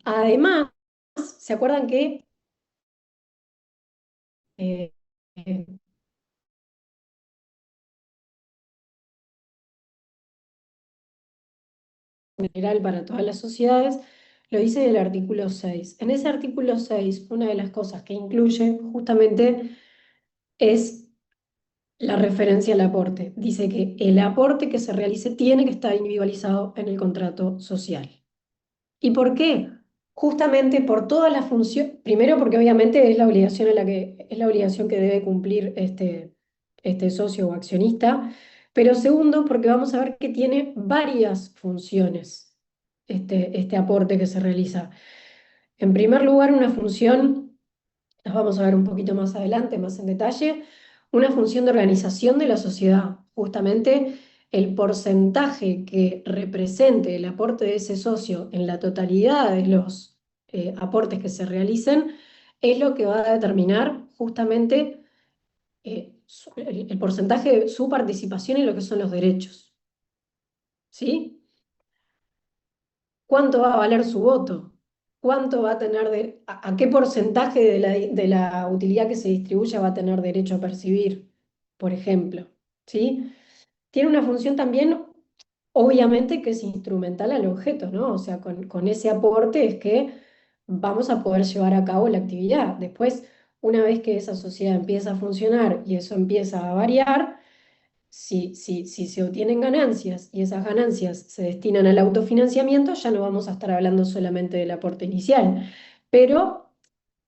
Además, ¿se acuerdan que eh, eh, en general para todas las sociedades, lo dice el artículo 6? En ese artículo 6, una de las cosas que incluye justamente es la referencia al aporte. Dice que el aporte que se realice tiene que estar individualizado en el contrato social. ¿Y por qué? Justamente por toda la función, primero porque obviamente es la obligación es la obligación que debe cumplir este socio o accionista, pero segundo porque vamos a ver que tiene varias funciones este aporte que se realiza. En primer lugar, una función, las vamos a ver un poquito más adelante, más en detalle, una función de organización de la sociedad. Justamente el porcentaje que represente el aporte de ese socio en la totalidad de los aportes que se realicen es lo que va a determinar justamente el porcentaje de su participación en lo que son los derechos. ¿Sí? ¿Cuánto va a valer su voto? ¿Cuánto va a tener a qué porcentaje de la utilidad que se distribuya va a tener derecho a percibir, por ejemplo? ¿Sí? Tiene una función también, obviamente, que es instrumental al objeto, ¿no? O sea, con ese aporte es que vamos a poder llevar a cabo la actividad. Después, una vez que esa sociedad empieza a funcionar y eso empieza a variar, si se obtienen ganancias y esas ganancias se destinan al autofinanciamiento, ya no vamos a estar hablando solamente del aporte inicial, pero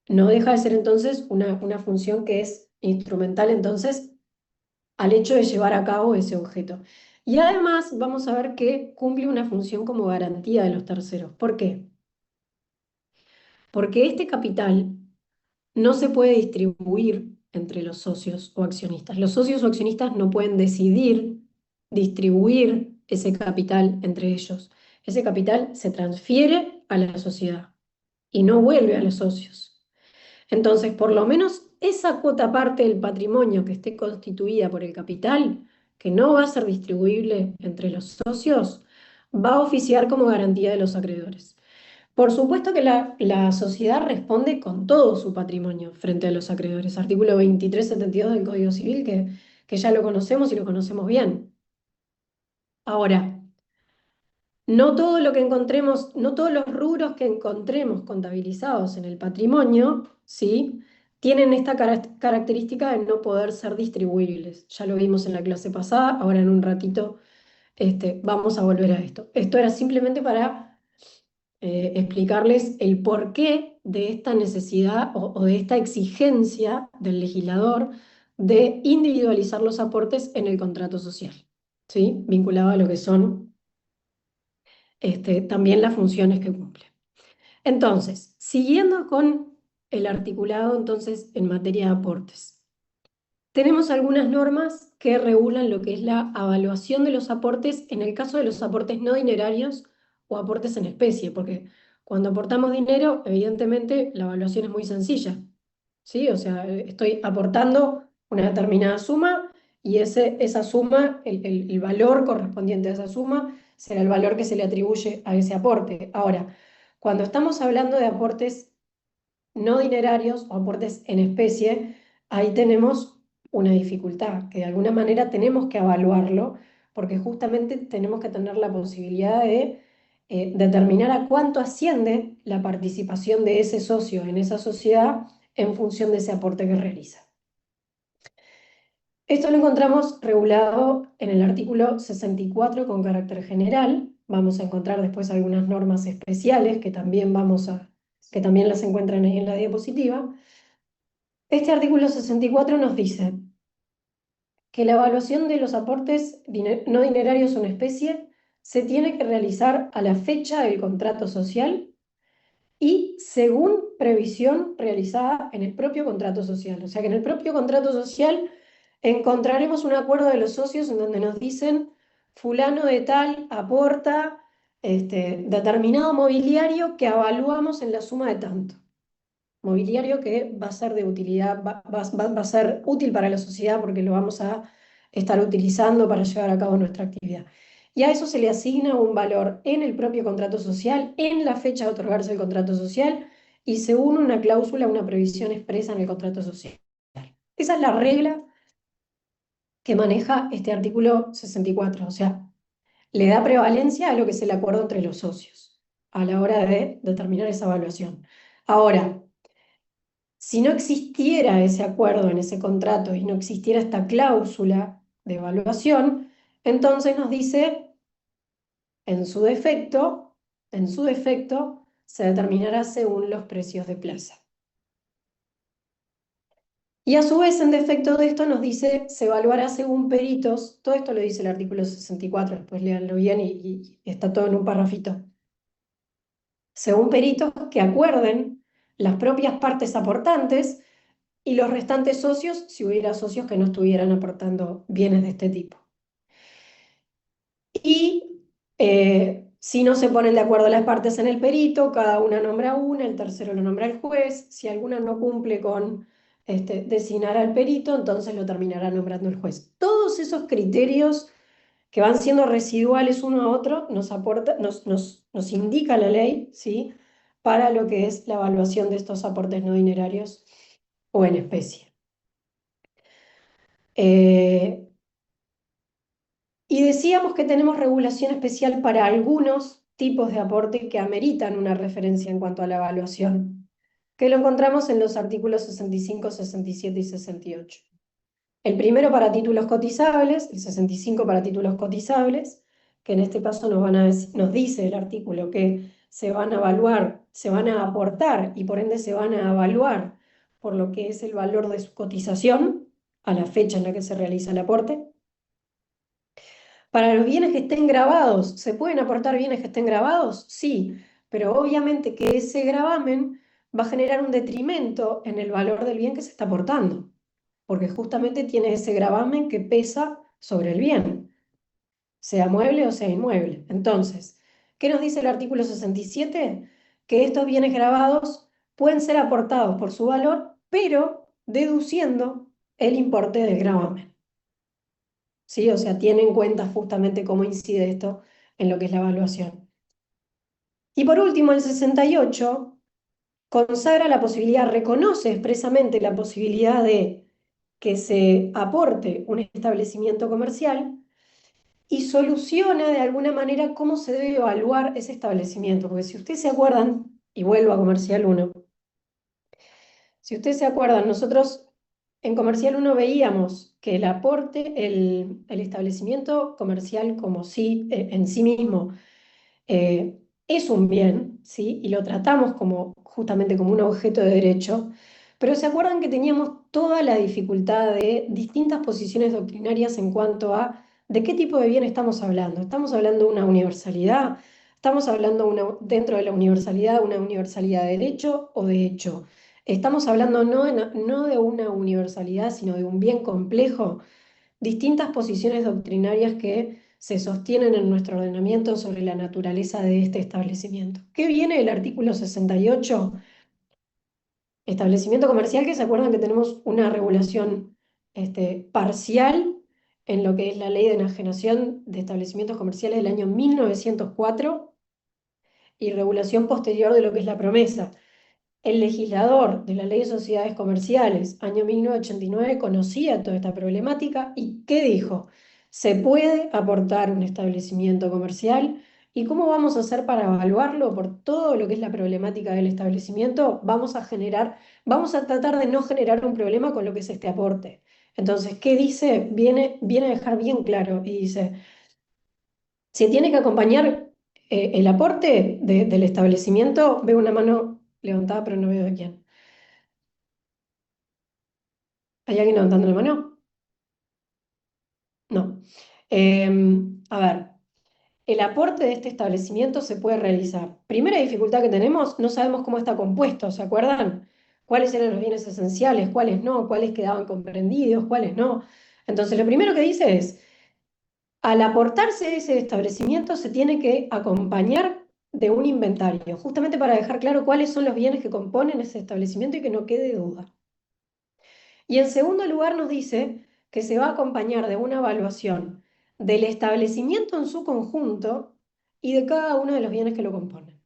no deja de ser entonces una función que es instrumental entonces al hecho de llevar a cabo ese objeto. Y además vamos a ver que cumple una función como garantía de los terceros. ¿Por qué? Porque este capital no se puede distribuir entre los socios o accionistas. Los socios o accionistas no pueden decidir distribuir ese capital entre ellos. Ese capital se transfiere a la sociedad y no vuelve a los socios. Entonces, por lo menos esa cuota parte del patrimonio que esté constituida por el capital, que no va a ser distribuible entre los socios, va a oficiar como garantía de los acreedores. Por supuesto que la sociedad responde con todo su patrimonio frente a los acreedores. Artículo 2372 del Código Civil, que ya lo conocemos y lo conocemos bien. Ahora, no todo lo que encontremos, no todos los rubros que encontremos contabilizados en el patrimonio, ¿sí? Tienen esta característica de no poder ser distribuibles. Ya lo vimos en la clase pasada, ahora en un ratito vamos a volver a esto. Esto era simplemente para explicarles el porqué de esta necesidad o de esta exigencia del legislador de individualizar los aportes en el contrato social, ¿sí? Vinculado a lo que son también las funciones que cumple. Entonces, siguiendo con el articulado entonces en materia de aportes, tenemos algunas normas que regulan lo que es la evaluación de los aportes en el caso de los aportes no dinerarios o aportes en especie, porque cuando aportamos dinero, evidentemente la evaluación es muy sencilla, ¿sí? O sea, estoy aportando una determinada suma y esa suma, el valor correspondiente a esa suma, será el valor que se le atribuye a ese aporte. Ahora, cuando estamos hablando de aportes no dinerarios o aportes en especie, ahí tenemos una dificultad, que de alguna manera tenemos que evaluarlo, porque justamente tenemos que tener la posibilidad de determinar a cuánto asciende la participación de ese socio en esa sociedad en función de ese aporte que realiza. Esto lo encontramos regulado en el artículo 64 con carácter general. Vamos a encontrar después algunas normas especiales que también las encuentran ahí en la diapositiva. Este artículo 64 nos dice que la evaluación de los aportes no dinerarios o en especie se tiene que realizar a la fecha del contrato social y según previsión realizada en el propio contrato social. O sea que en el propio contrato social encontraremos un acuerdo de los socios en donde nos dicen fulano de tal aporta determinado mobiliario que evaluamos en la suma de tanto. Mobiliario que va a ser de utilidad, va a ser útil para la sociedad porque lo vamos a estar utilizando para llevar a cabo nuestra actividad. y a eso se le asigna un valor en el propio contrato social, en la fecha de otorgarse el contrato social, y se une una cláusula, una previsión expresa en el contrato social. Esa es la regla que maneja este artículo 64, o sea, le da prevalencia a lo que es el acuerdo entre los socios a la hora de determinar esa evaluación. Ahora, si no existiera ese acuerdo en ese contrato y no existiera esta cláusula de evaluación, entonces nos dice, en su defecto, se determinará según los precios de plaza. Y a su vez, en defecto de esto, nos dice, se evaluará según peritos, todo esto lo dice el artículo 64, después léanlo bien y está todo en un parrafito. Según peritos que acuerden las propias partes aportantes y los restantes socios, si hubiera socios que no estuvieran aportando bienes de este tipo. Y si no se ponen de acuerdo las partes en el perito, cada una nombra una, el tercero lo nombra el juez. Si alguna no cumple con designar al perito, entonces lo terminará nombrando el juez. Todos esos criterios que van siendo residuales uno a otro nos indica la ley, ¿sí? Para lo que es la evaluación de estos aportes no dinerarios o en especie. Eh, Y decíamos que tenemos regulación especial para algunos tipos de aporte que ameritan una referencia en cuanto a la evaluación, que lo encontramos en los artículos 65, 67 y 68. El primero para títulos cotizables, el 65 para títulos cotizables, que en este caso nos dice el artículo que se van a evaluar, se van a aportar y por ende se van a evaluar por lo que es el valor de su cotización a la fecha en la que se realiza el aporte. Para los bienes que estén grabados, ¿se pueden aportar bienes que estén grabados? Sí, pero obviamente que ese gravamen va a generar un detrimento en el valor del bien que se está aportando, porque justamente tiene ese gravamen que pesa sobre el bien, sea mueble o sea inmueble. Entonces, ¿qué nos dice el artículo 67? Que estos bienes grabados pueden ser aportados por su valor, pero deduciendo el importe del gravamen. ¿Sí? O sea, tiene en cuenta justamente cómo incide esto en lo que es la evaluación. Y por último, el 68 consagra la posibilidad, reconoce expresamente la posibilidad de que se aporte un establecimiento comercial y soluciona de alguna manera cómo se debe evaluar ese establecimiento. Porque si ustedes se acuerdan, y vuelvo a Comercial 1, si ustedes se acuerdan, nosotros en Comercial 1 veíamos que el aporte, el establecimiento comercial como sí, en sí mismo eh, es un bien, ¿sí? Y lo tratamos como, justamente como un objeto de derecho, pero se acuerdan que teníamos toda la dificultad de distintas posiciones doctrinarias en cuanto a de qué tipo de bien estamos hablando. ¿Estamos hablando de una universalidad? ¿Estamos hablando dentro de la universalidad una universalidad de derecho o de hecho? Estamos hablando no de una universalidad, sino de un bien complejo. Distintas posiciones doctrinarias que se sostienen en nuestro ordenamiento sobre la naturaleza de este establecimiento. ¿Qué viene del artículo 68? Establecimiento comercial, que se acuerdan que tenemos una regulación parcial en lo que es la ley de enajenación de establecimientos comerciales del año 1904 y regulación posterior de lo que es la promesa. El legislador de la Ley de Sociedades Comerciales, año 1989, conocía toda esta problemática y ¿qué dijo? ¿Se puede aportar un establecimiento comercial? ¿Y cómo vamos a hacer para evaluarlo? Por todo lo que es la problemática del establecimiento, vamos a tratar de no generar un problema con lo que es este aporte. Entonces, ¿qué dice? Viene a dejar bien claro y dice, se tiene que acompañar el aporte del establecimiento, veo una mano levantada, pero no veo de quién. ¿Hay alguien levantando la mano? No. A ver, el aporte de este establecimiento se puede realizar. Primera dificultad que tenemos, no sabemos cómo está compuesto, ¿se acuerdan? ¿Cuáles eran los bienes esenciales, cuáles no, cuáles quedaban comprendidos, cuáles no? Entonces, lo primero que dice es, al aportarse ese establecimiento se tiene que acompañar de un inventario, justamente para dejar claro cuáles son los bienes que componen ese establecimiento y que no quede duda. Y en segundo lugar nos dice que se va a acompañar de una evaluación del establecimiento en su conjunto y de cada uno de los bienes que lo componen.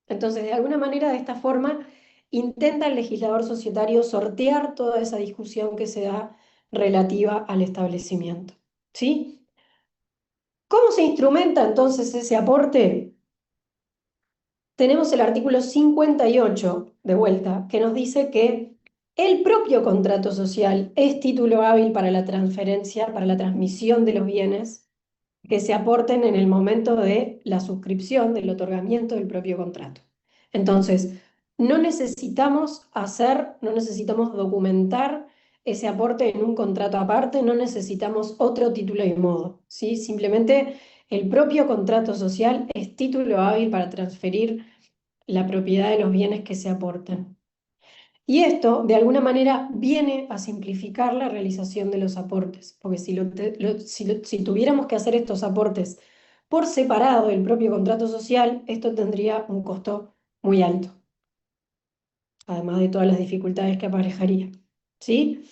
Entonces, de alguna manera, de esta forma, intenta el legislador societario sortear toda esa discusión que se da relativa al establecimiento. ¿Sí? ¿Cómo se instrumenta entonces ese aporte? Tenemos el artículo 58 de vuelta, que nos dice que el propio contrato social es título hábil para la transferencia, para la transmisión de los bienes que se aporten en el momento de la suscripción, del otorgamiento del propio contrato. Entonces, no necesitamos documentar ese aporte en un contrato aparte, no necesitamos otro título y modo, ¿sí? Simplemente el propio contrato social es título hábil para transferir la propiedad de los bienes que se aporten. Y esto, de alguna manera, viene a simplificar la realización de los aportes, porque si tuviéramos que hacer estos aportes por separado del propio contrato social, esto tendría un costo muy alto, además de todas las dificultades que aparejaría. ¿Sí?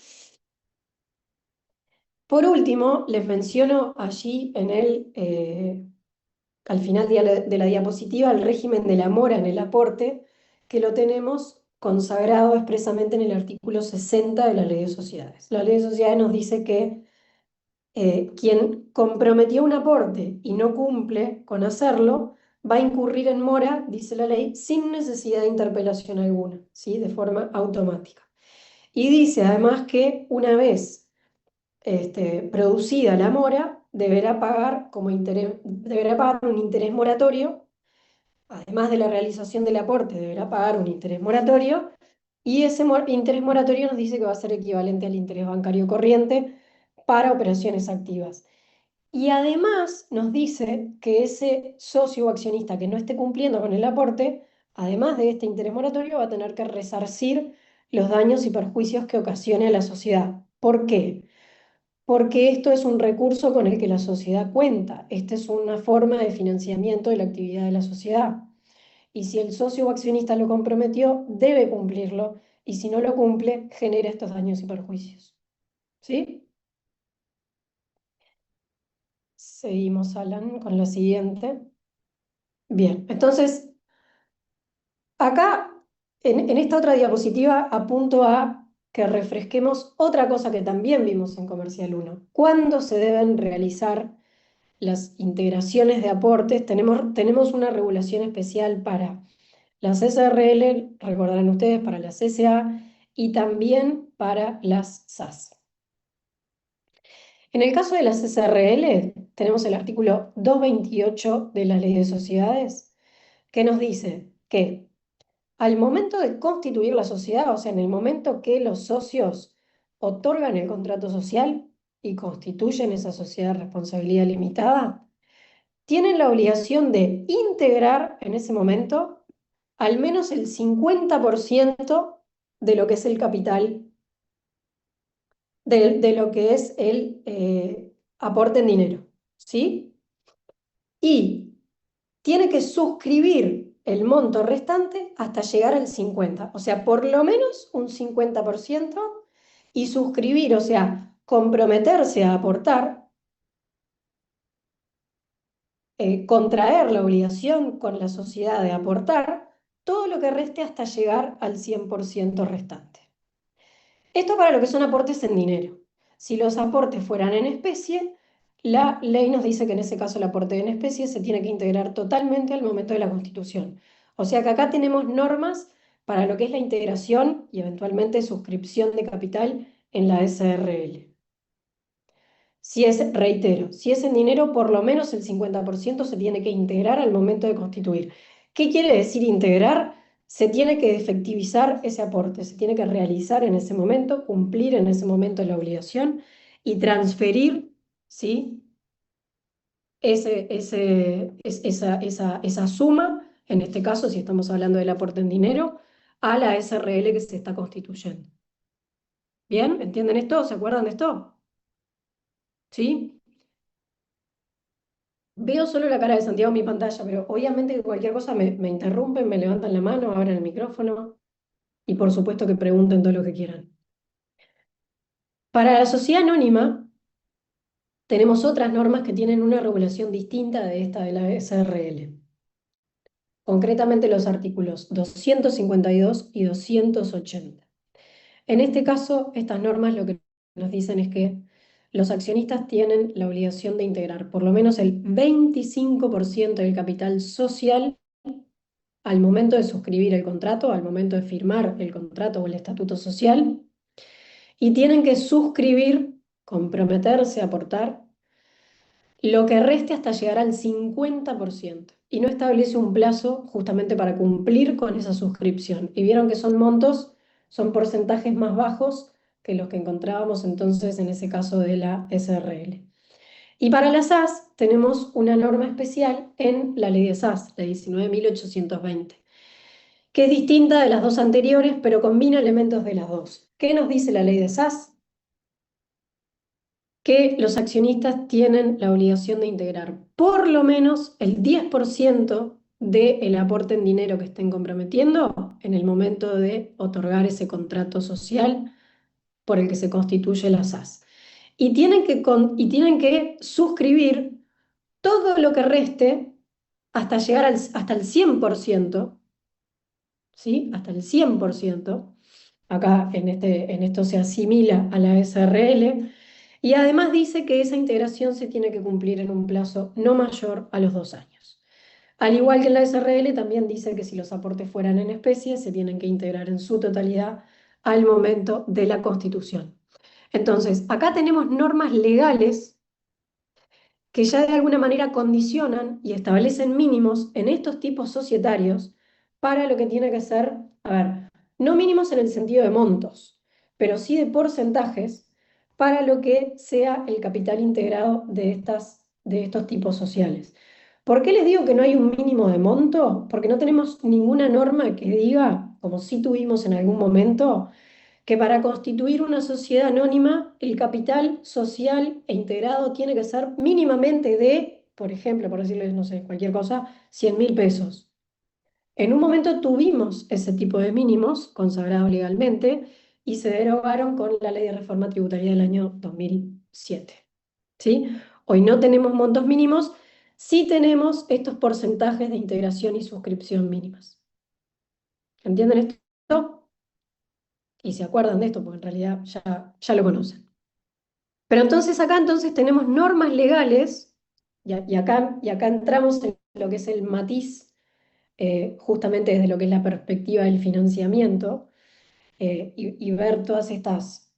Por último, les menciono allí al final de la diapositiva, el régimen de la mora en el aporte, que lo tenemos consagrado expresamente en el artículo 60 de la Ley de Sociedades. La Ley de Sociedades nos dice que quien comprometió un aporte y no cumple con hacerlo, va a incurrir en mora, dice la ley, sin necesidad de interpelación alguna, ¿sí? De forma automática. Y dice además que una vez producida la mora, deberá pagar un interés moratorio, además de la realización del aporte, deberá pagar un interés moratorio, y ese interés moratorio nos dice que va a ser equivalente al interés bancario corriente para operaciones activas. Y además nos dice que ese socio o accionista que no esté cumpliendo con el aporte, además de este interés moratorio, va a tener que resarcir los daños y perjuicios que ocasione a la sociedad. ¿Por qué? Porque esto es un recurso con el que la sociedad cuenta. Esta es una forma de financiamiento de la actividad de la sociedad. Y si el socio o accionista lo comprometió, debe cumplirlo. Y si no lo cumple, genera estos daños y perjuicios. ¿Sí? Seguimos, Alan, con la siguiente. Bien, entonces, acá, en esta otra diapositiva, apunto a que refresquemos otra cosa que también vimos en Comercial 1. ¿Cuándo se deben realizar las integraciones de aportes? Tenemos una regulación especial para las SRL, recordarán ustedes, para las SA y también para las SAS. En el caso de las SRL, tenemos el artículo 228 de la Ley de Sociedades, que nos dice que al momento de constituir la sociedad, o sea, en el momento que los socios otorgan el contrato social y constituyen esa sociedad de responsabilidad limitada, tienen la obligación de integrar en ese momento al menos el 50% de lo que es el capital, de lo que es el aporte en dinero, ¿sí? Y tiene que suscribir el monto restante hasta llegar al 50%, o sea, por lo menos un 50%, y suscribir, o sea, comprometerse a aportar, contraer la obligación con la sociedad de aportar todo lo que reste hasta llegar al 100% restante. Esto para lo que son aportes en dinero. Si los aportes fueran en especie, la ley nos dice que en ese caso el aporte en especie se tiene que integrar totalmente al momento de la constitución. O sea que acá tenemos normas para lo que es la integración y eventualmente suscripción de capital en la SRL. Reitero, si es en dinero, por lo menos el 50% se tiene que integrar al momento de constituir. ¿Qué quiere decir integrar? Se tiene que efectivizar ese aporte, se tiene que realizar en ese momento, cumplir en ese momento la obligación y transferir, ¿sí? Esa suma, en este caso, si estamos hablando del aporte en dinero, a la SRL que se está constituyendo. ¿Bien? ¿Entienden esto? ¿Se acuerdan de esto? ¿Sí? Veo solo la cara de Santiago en mi pantalla, pero obviamente que cualquier cosa me interrumpen, me levantan la mano, abren el micrófono y por supuesto que pregunten todo lo que quieran. Para la sociedad anónima, tenemos otras normas que tienen una regulación distinta de esta de la SRL. Concretamente los artículos 252 y 280. En este caso, estas normas lo que nos dicen es que los accionistas tienen la obligación de integrar por lo menos el 25% del capital social al momento de suscribir el contrato, al momento de firmar el contrato o el estatuto social, y tienen que suscribir, comprometerse a aportar lo que reste hasta llegar al 50%, y no establece un plazo justamente para cumplir con esa suscripción. Y vieron que son montos, son porcentajes más bajos que los que encontrábamos entonces en ese caso de la SRL. Y para las SAS tenemos una norma especial en la ley de SAS, la 19.820, que es distinta de las dos anteriores, pero combina elementos de las dos. ¿Qué nos dice la ley de SAS? Que los accionistas tienen la obligación de integrar por lo menos el 10% del aporte en dinero que estén comprometiendo en el momento de otorgar ese contrato social por el que se constituye la SAS. Y tienen que suscribir todo lo que reste hasta llegar hasta el 100%, ¿sí? Hasta el 100%. Acá en esto se asimila a la SRL. Y además dice que esa integración se tiene que cumplir en un plazo no mayor a los 2 años. Al igual que en la SRL, también dice que si los aportes fueran en especie, se tienen que integrar en su totalidad al momento de la constitución. Entonces, acá tenemos normas legales que ya de alguna manera condicionan y establecen mínimos en estos tipos societarios para lo que tiene que ser, a ver, no mínimos en el sentido de montos, pero sí de porcentajes para lo que sea el capital integrado de estos tipos sociales. ¿Por qué les digo que no hay un mínimo de monto? Porque no tenemos ninguna norma que diga, como sí tuvimos en algún momento, que para constituir una sociedad anónima, el capital social e integrado tiene que ser mínimamente de, por ejemplo, por decirles, no sé, cualquier cosa, 100.000 pesos. En un momento tuvimos ese tipo de mínimos consagrados legalmente y se derogaron con la Ley de Reforma Tributaria del año 2007. ¿Sí? Hoy no tenemos montos mínimos, sí tenemos estos porcentajes de integración y suscripción mínimas. ¿Entienden esto? Y se acuerdan de esto, porque en realidad ya lo conocen. Pero entonces acá tenemos normas legales, y acá entramos en lo que es el matiz, justamente desde lo que es la perspectiva del financiamiento, y ver todas estas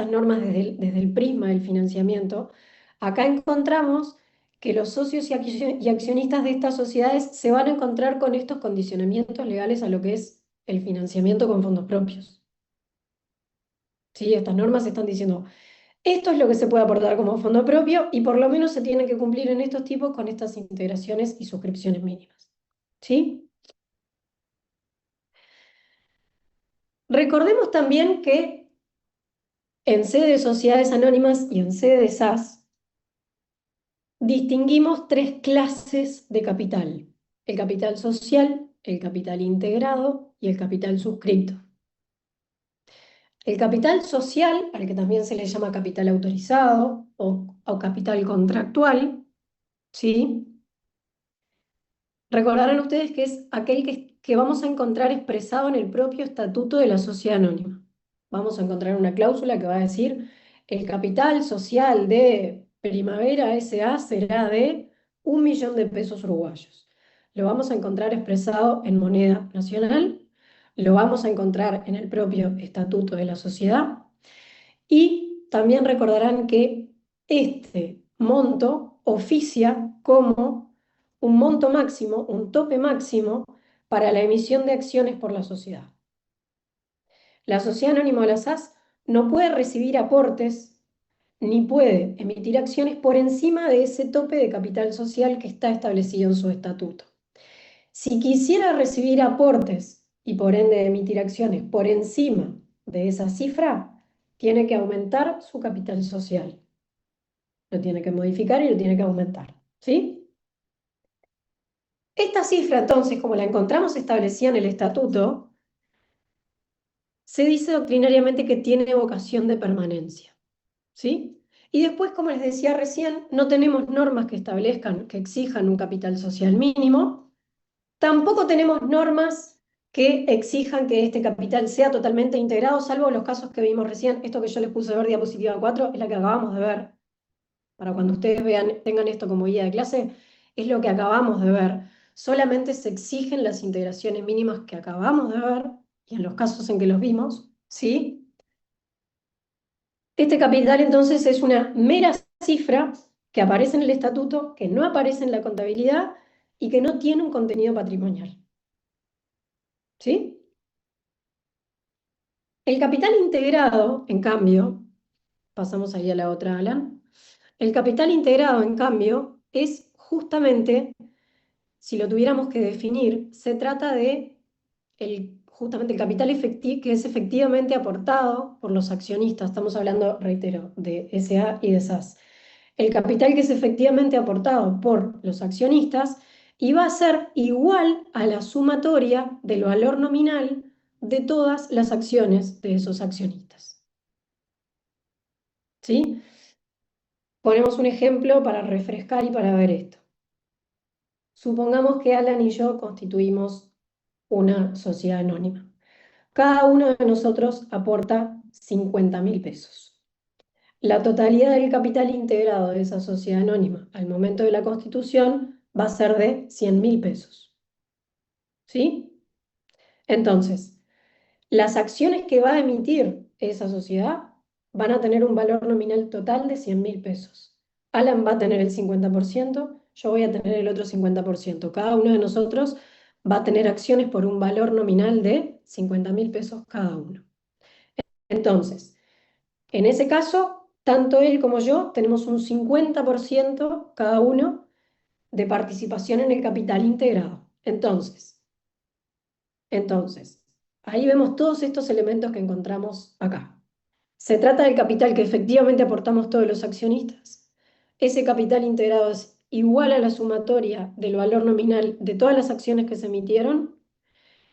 normas desde el prisma del financiamiento. Acá encontramos que los socios y accionistas de estas sociedades se van a encontrar con estos condicionamientos legales a lo que es el financiamiento con fondos propios. ¿Sí? Estas normas están diciendo, esto es lo que se puede aportar como fondo propio y por lo menos se tiene que cumplir en estos tipos con estas integraciones y suscripciones mínimas. ¿Sí? Recordemos también que en sede de sociedades anónimas y en sede de SAS distinguimos tres clases de capital: el capital social, el capital integrado y el capital suscrito. El capital social, al que también se le llama capital autorizado o capital contractual, ¿sí? Recordarán ustedes que es aquel que vamos a encontrar expresado en el propio estatuto de la sociedad anónima. Vamos a encontrar una cláusula que va a decir: el capital social de Primavera S.A. será de 1.000.000 de pesos uruguayos. Lo vamos a encontrar expresado en moneda nacional, lo vamos a encontrar en el propio estatuto de la sociedad, y también recordarán que este monto oficia como un monto máximo, un tope máximo para la emisión de acciones por la sociedad. La sociedad anónima o la SAS no puede recibir aportes ni puede emitir acciones por encima de ese tope de capital social que está establecido en su estatuto. Si quisiera recibir aportes y por ende emitir acciones por encima de esa cifra, tiene que aumentar su capital social. Lo tiene que modificar y lo tiene que aumentar. ¿Sí? Esta cifra, entonces, como la encontramos establecida en el estatuto, se dice doctrinariamente que tiene vocación de permanencia. ¿Sí? Y después, como les decía recién, no tenemos normas que establezcan, que exijan un capital social mínimo. Tampoco tenemos normas que exijan que este capital sea totalmente integrado, salvo los casos que vimos recién. Esto que yo les puse a ver, diapositiva 4, es la que acabamos de ver. Para cuando ustedes vean, tengan esto como guía de clase, es lo que acabamos de ver. Solamente se exigen las integraciones mínimas que acabamos de ver, y en los casos en que los vimos, ¿sí? Este capital entonces es una mera cifra que aparece en el estatuto, que no aparece en la contabilidad y que no tiene un contenido patrimonial. ¿Sí? El capital integrado, en cambio, pasamos ahí a la otra, Alan. El capital integrado, en cambio, es justamente, si lo tuviéramos que definir, se trata de justamente el capital efectivo, que es efectivamente aportado por los accionistas. Estamos hablando, reitero, de SA y de SAS. El capital que es efectivamente aportado por los accionistas y va a ser igual a la sumatoria del valor nominal de todas las acciones de esos accionistas. ¿Sí? Ponemos un ejemplo para refrescar y para ver esto. Supongamos que Alan y yo constituimos una sociedad anónima. Cada uno de nosotros aporta 50.000 pesos. La totalidad del capital integrado de esa sociedad anónima al momento de la constitución va a ser de 100.000 pesos. ¿Sí? Entonces, las acciones que va a emitir esa sociedad van a tener un valor nominal total de 100.000 pesos. Alan va a tener el 50%, yo voy a tener el otro 50%. Cada uno de nosotros va a tener acciones por un valor nominal de 50.000 pesos cada uno. Entonces, en ese caso, tanto él como yo tenemos un 50% cada uno de participación en el capital integrado. Entonces, ahí vemos todos estos elementos que encontramos acá. Se trata del capital que efectivamente aportamos todos los accionistas. Ese capital integrado es igual a la sumatoria del valor nominal de todas las acciones que se emitieron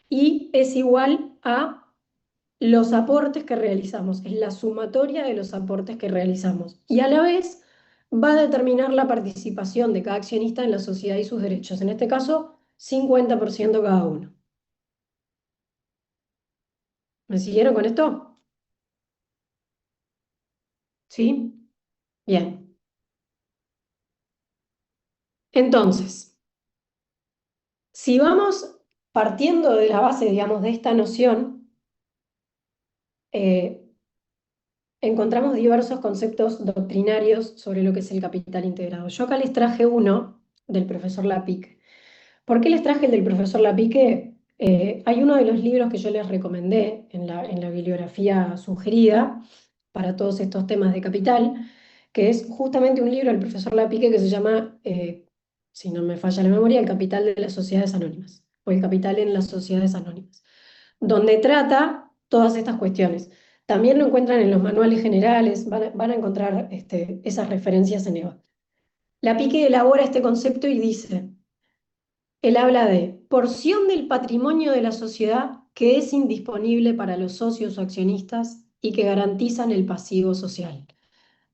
y es igual a los aportes que realizamos, es la sumatoria de los aportes que realizamos. Y a la vez va a determinar la participación de cada accionista en la sociedad y sus derechos. En este caso, 50% cada uno. ¿Me siguieron con esto? ¿Sí? Bien. Entonces, si vamos partiendo de la base, digamos, de esta noción, eh, encontramos diversos conceptos doctrinarios sobre lo que es el capital integrado. Yo acá les traje uno del profesor Lapic. ¿Por qué les traje el del profesor Lapique? Hay uno de los libros que yo les recomendé en la bibliografía sugerida para todos estos temas de capital, que es justamente un libro del profesor Lapique que se llama, si no me falla la memoria, El capital de las sociedades anónimas, o El capital en las sociedades anónimas, donde trata todas estas cuestiones. También lo encuentran en los manuales generales, van a encontrar esas referencias en EVA. Lapique elabora este concepto y dice: él habla de porción del patrimonio de la sociedad que es indisponible para los socios o accionistas y que garantizan el pasivo social.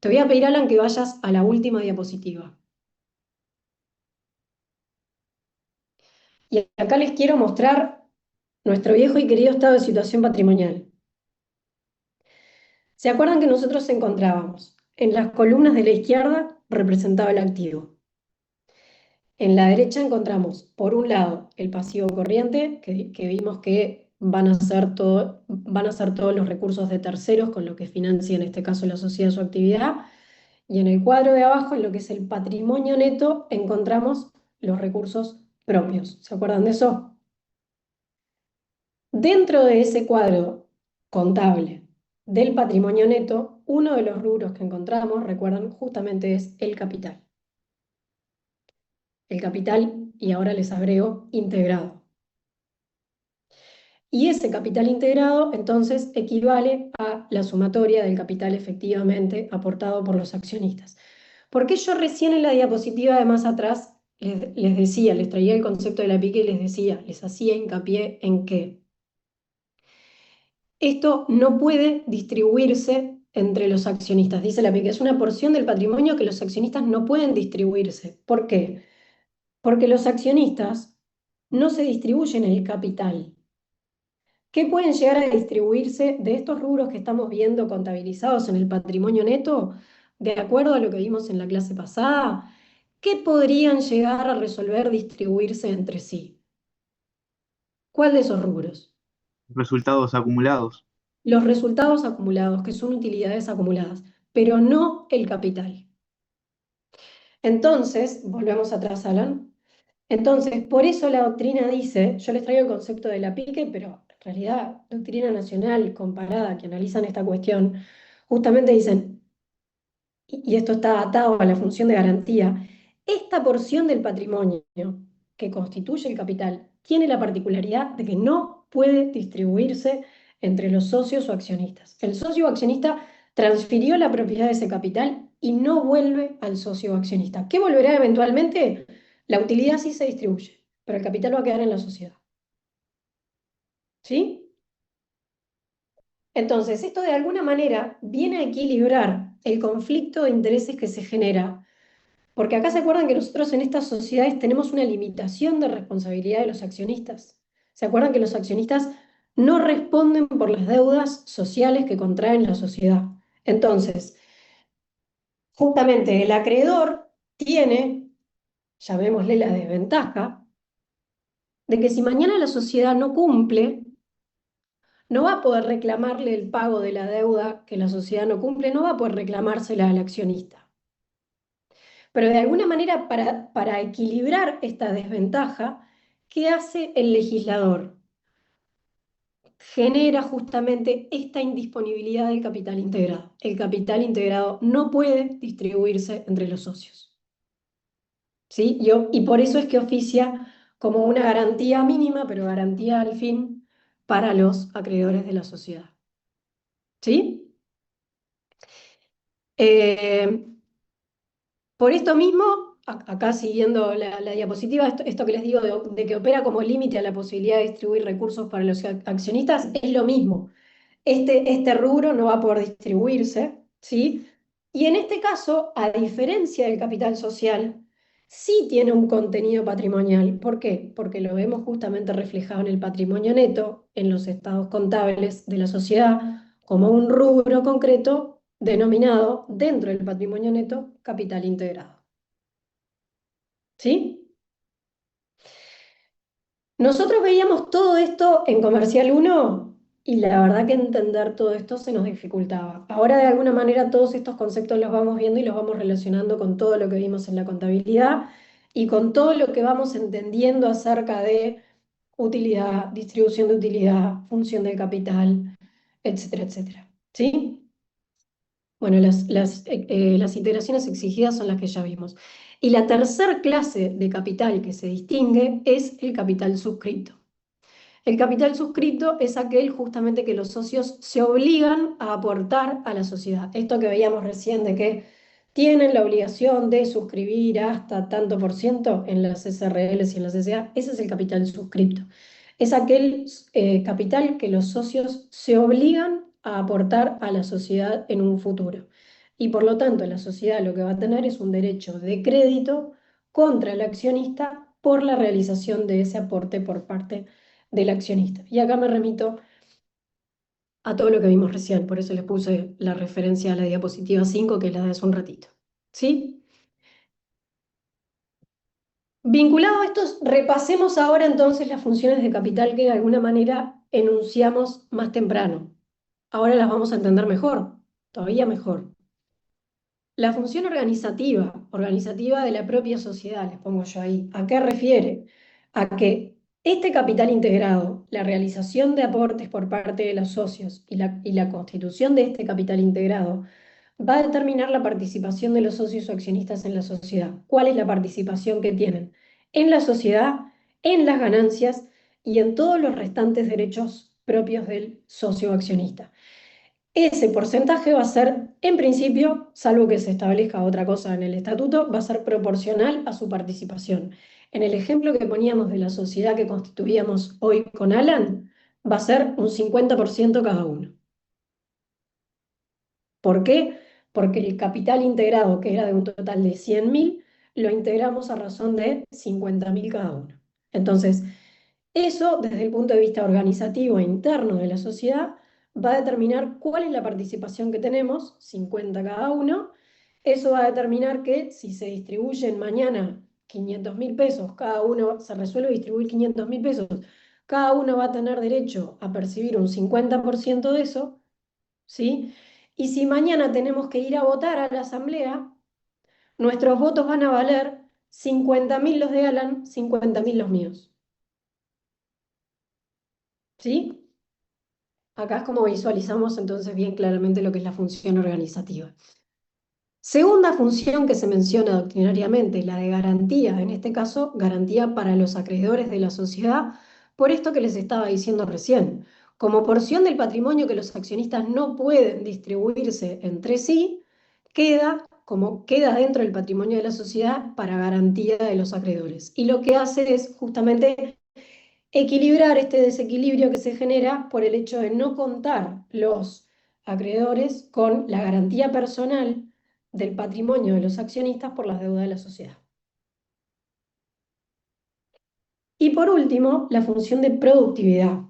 Te voy a pedir, Alan, que vayas a la última diapositiva. Y acá les quiero mostrar nuestro viejo y querido estado de situación patrimonial. ¿Se acuerdan que nosotros encontrábamos en las columnas de la izquierda representaba el activo? En la derecha encontramos, por un lado, el pasivo corriente, que vimos que van a ser todos los recursos de terceros con lo que financia, en este caso, la sociedad su actividad. Y en el cuadro de abajo, en lo que es el patrimonio neto, encontramos los recursos propios. ¿Se acuerdan de eso? Dentro de ese cuadro contable del patrimonio neto, uno de los rubros que encontramos, recuerdan, justamente es el capital. El capital, y ahora les agrego, integrado. Y ese capital integrado, entonces, equivale a la sumatoria del capital efectivamente aportado por los accionistas. Porque yo recién en la diapositiva de más atrás les decía, les traía el concepto de la pique y les decía, les hacía hincapié en que esto no puede distribuirse entre los accionistas, dice la PIC, es una porción del patrimonio que los accionistas no pueden distribuirse. ¿Por qué? Porque los accionistas no se distribuyen el capital. ¿Qué pueden llegar a distribuirse de estos rubros que estamos viendo contabilizados en el patrimonio neto? De acuerdo a lo que vimos en la clase pasada, ¿qué podrían llegar a resolver distribuirse entre sí? ¿Cuál de esos rubros? Resultados acumulados. Los resultados acumulados, que son utilidades acumuladas, pero no el capital. Entonces, volvemos atrás, Alan. Entonces, por eso la doctrina dice, yo les traigo el concepto de la pique, pero en realidad, doctrina nacional comparada, que analizan esta cuestión, justamente dicen, y esto está atado a la función de garantía, esta porción del patrimonio que constituye el capital tiene la particularidad de que no puede distribuirse entre los socios o accionistas. El socio o accionista transfirió la propiedad de ese capital y no vuelve al socio o accionista. ¿Qué volverá eventualmente? La utilidad sí se distribuye, pero el capital va a quedar en la sociedad. ¿Sí? Entonces, esto de alguna manera viene a equilibrar el conflicto de intereses que se genera. Porque acá se acuerdan que nosotros en estas sociedades tenemos una limitación de responsabilidad de los accionistas. ¿Se acuerdan que los accionistas no responden por las deudas sociales que contraen la sociedad? Entonces, justamente el acreedor tiene, llamémosle la desventaja, de que si mañana la sociedad no cumple, no va a poder reclamarle el pago de la deuda que la sociedad no cumple, no va a poder reclamársela al accionista. Pero de alguna manera, para equilibrar esta desventaja, ¿qué hace el legislador? Genera justamente esta indisponibilidad del capital integrado. El capital integrado no puede distribuirse entre los socios. ¿Sí? Y por eso es que oficia como una garantía mínima, pero garantía al fin para los acreedores de la sociedad. ¿Sí? Eh, Por esto mismo, acá siguiendo la diapositiva, esto que les digo de que opera como límite a la posibilidad de distribuir recursos para los accionistas, es lo mismo. Este rubro no va a poder distribuirse, ¿sí? Y en este caso, a diferencia del capital social, sí tiene un contenido patrimonial. ¿Por qué? Porque lo vemos justamente reflejado en el patrimonio neto, en los estados contables de la sociedad, como un rubro concreto denominado dentro del patrimonio neto capital integrado. ¿Sí? Nosotros veíamos todo esto en Comercial uno y la verdad que entender todo esto se nos dificultaba. Ahora de alguna manera todos estos conceptos los vamos viendo y los vamos relacionando con todo lo que vimos en la contabilidad y con todo lo que vamos entendiendo acerca de utilidad, distribución de utilidad, función del capital, etcétera, etcétera. ¿Sí? Bueno, las iteraciones exigidas son las que ya vimos. Y la tercer clase de capital que se distingue es el capital suscrito. El capital suscrito es aquel justamente que los socios se obligan a aportar a la sociedad. Esto que veíamos recién de que tienen la obligación de suscribir hasta tanto por ciento en las SRLs y en las SA, ese es el capital suscrito. Es aquel capital que los socios se obligan a aportar a la sociedad en un futuro. Y por lo tanto, la sociedad lo que va a tener es un derecho de crédito contra el accionista por la realización de ese aporte por parte del accionista. Y acá me remito a todo lo que vimos recién, por eso les puse la referencia a la diapositiva 5, que es la de hace un ratito. ¿Sí? Vinculado a estos, repasemos ahora entonces las funciones de capital que de alguna manera enunciamos más temprano. Ahora las vamos a entender mejor, todavía mejor. La función organizativa de la propia sociedad, les pongo yo ahí. ¿A qué refiere? A que este capital integrado, la realización de aportes por parte de los socios y la constitución de este capital integrado, va a determinar la participación de los socios o accionistas en la sociedad. ¿Cuál es la participación que tienen en la sociedad, en las ganancias y en todos los restantes derechos propios del socio o accionista? Ese porcentaje va a ser, en principio, salvo que se establezca otra cosa en el estatuto, va a ser proporcional a su participación. En el ejemplo que poníamos de la sociedad que constituíamos hoy con Alan, va a ser un 50% cada uno. ¿Por qué? Porque el capital integrado, que era de un total de 100.000, lo integramos a razón de 50.000 cada uno. Entonces, eso, desde el punto de vista organizativo e interno de la sociedad, va a determinar cuál es la participación que tenemos, 50 cada uno. Eso va a determinar que si se distribuyen mañana 500.000 pesos, cada uno se resuelve distribuir 500.000 pesos, cada uno va a tener derecho a percibir un 50% de eso, ¿sí? Y si mañana tenemos que ir a votar a la asamblea, nuestros votos van a valer 50.000 los de Alan, 50.000 los míos, ¿sí? Acá es como visualizamos entonces bien claramente lo que es la función organizativa. Segunda función que se menciona doctrinariamente, la de garantía, en este caso, garantía para los acreedores de la sociedad, por esto que les estaba diciendo recién. Como porción del patrimonio que los accionistas no pueden distribuirse entre sí, queda dentro del patrimonio de la sociedad para garantía de los acreedores. Y lo que hace es justamente equilibrar este desequilibrio que se genera por el hecho de no contar los acreedores con la garantía personal del patrimonio de los accionistas por las deudas de la sociedad. Y por último, la función de productividad.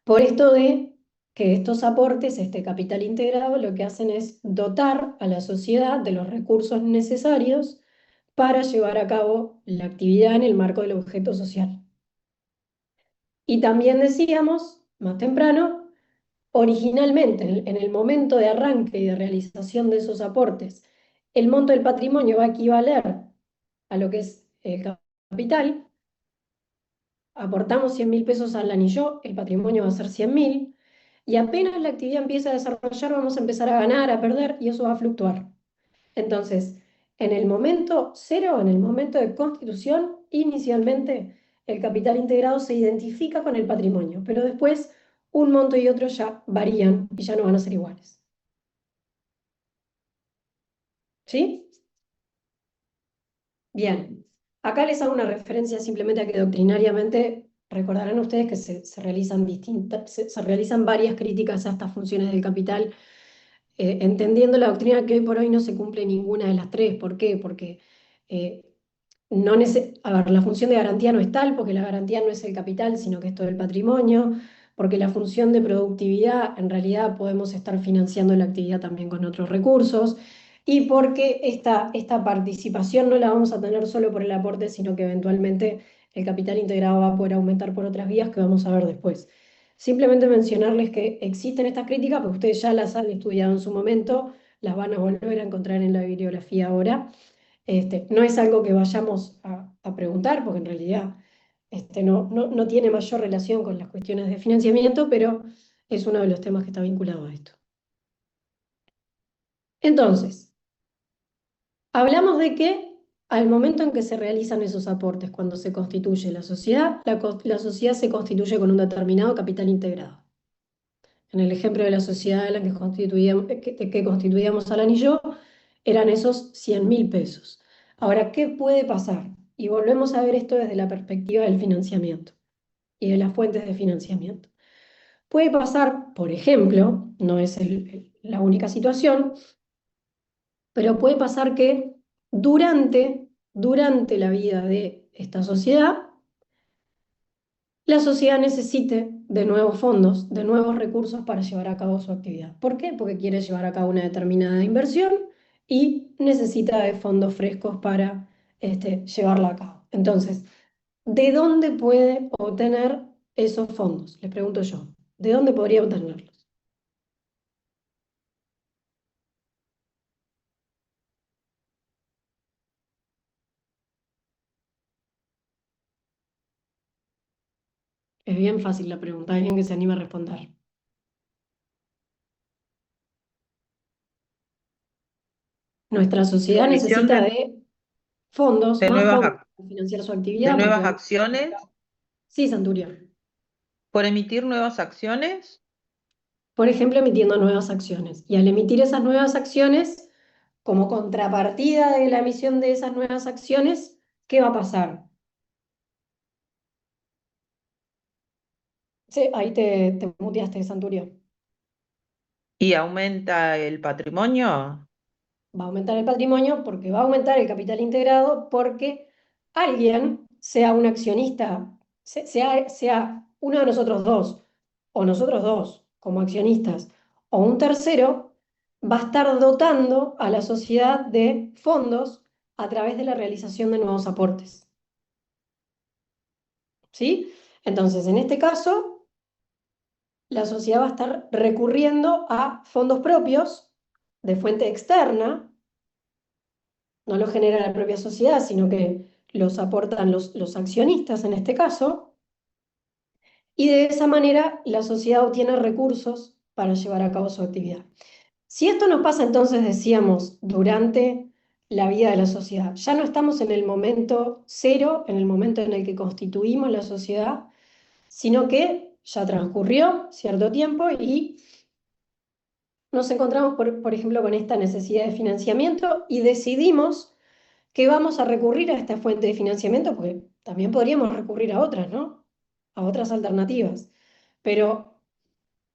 Por esto de que estos aportes, este capital integrado, lo que hacen es dotar a la sociedad de los recursos necesarios para llevar a cabo la actividad en el marco del objeto social. Y también decíamos, más temprano, originalmente, en el momento de arranque y de realización de esos aportes, el monto del patrimonio va a equivaler a lo que es el capital. Aportamos 100.000 pesos al anillo, el patrimonio va a ser 100.000, y apenas la actividad empieza a desarrollar, vamos a empezar a ganar, a perder, y eso va a fluctuar. Entonces, en el momento cero, en el momento de constitución, inicialmente el capital integrado se identifica con el patrimonio, pero después un monto y otro ya varían y ya no van a ser iguales. ¿Sí? Bien. Acá les hago una referencia simplemente a que doctrinariamente recordarán ustedes que se realizan se realizan varias críticas a estas funciones del capital, entendiendo la doctrina que hoy por hoy no se cumple ninguna de las tres. ¿Por qué? Porque eh, no a ver, la función de garantía no es tal, porque la garantía no es el capital, sino que es todo el patrimonio, porque la función de productividad, en realidad podemos estar financiando la actividad también con otros recursos, y porque esta participación no la vamos a tener solo por el aporte, sino que eventualmente el capital integrado va a poder aumentar por otras vías que vamos a ver después. Simplemente mencionarles que existen estas críticas, porque ustedes ya las han estudiado en su momento, las van a volver a encontrar en la bibliografía ahora. No es algo que vayamos a preguntar, porque en realidad no tiene mayor relación con las cuestiones de financiamiento, pero es uno de los temas que está vinculado a esto. Entonces, hablamos de que al momento en que se realizan esos aportes, cuando se constituye la sociedad, la sociedad se constituye con un determinado capital integrado. En el ejemplo de la sociedad en la que constituíamos Alan y yo, eran esos 100.000 pesos. Ahora, ¿qué puede pasar? Y volvemos a ver esto desde la perspectiva del financiamiento y de las fuentes de financiamiento. Puede pasar, por ejemplo, no es la única situación, pero puede pasar que durante la vida de esta sociedad, la sociedad necesite de nuevos fondos, de nuevos recursos para llevar a cabo su actividad. ¿Por qué? Porque quiere llevar a cabo una determinada inversión y necesita de fondos frescos para llevarla a cabo. Entonces, ¿de dónde puede obtener esos fondos? Les pregunto yo. ¿De dónde podría obtenerlos? Es bien fácil la pregunta, alguien que se anime a responder. Nuestra La sociedad emisión necesita de fondos, de más nuevas, fondos para financiar su de actividad, porque nuevas acciones, sí, Santurión. por emitir nuevas acciones. Por ejemplo, emitiendo nuevas acciones. Y al emitir esas nuevas acciones, como contrapartida de la emisión de esas nuevas acciones, ¿qué va a pasar? Sí, ahí te muteaste, Santurio. ¿Y aumenta el patrimonio? Va a aumentar el patrimonio porque va a aumentar el capital integrado porque alguien, sea un accionista, sea uno de nosotros dos, o nosotros dos como accionistas, o un tercero, va a estar dotando a la sociedad de fondos a través de la realización de nuevos aportes. ¿Sí? Entonces, en este caso, la sociedad va a estar recurriendo a fondos propios de fuente externa, no lo genera la propia sociedad, sino que los aportan los accionistas en este caso, y de esa manera la sociedad obtiene recursos para llevar a cabo su actividad. Si esto nos pasa entonces, decíamos, durante la vida de la sociedad, ya no estamos en el momento cero, en el momento en el que constituimos la sociedad, sino que ya transcurrió cierto tiempo y nos encontramos, por ejemplo, con esta necesidad de financiamiento y decidimos que vamos a recurrir a esta fuente de financiamiento, porque también podríamos recurrir a otras, ¿no? A otras alternativas. Pero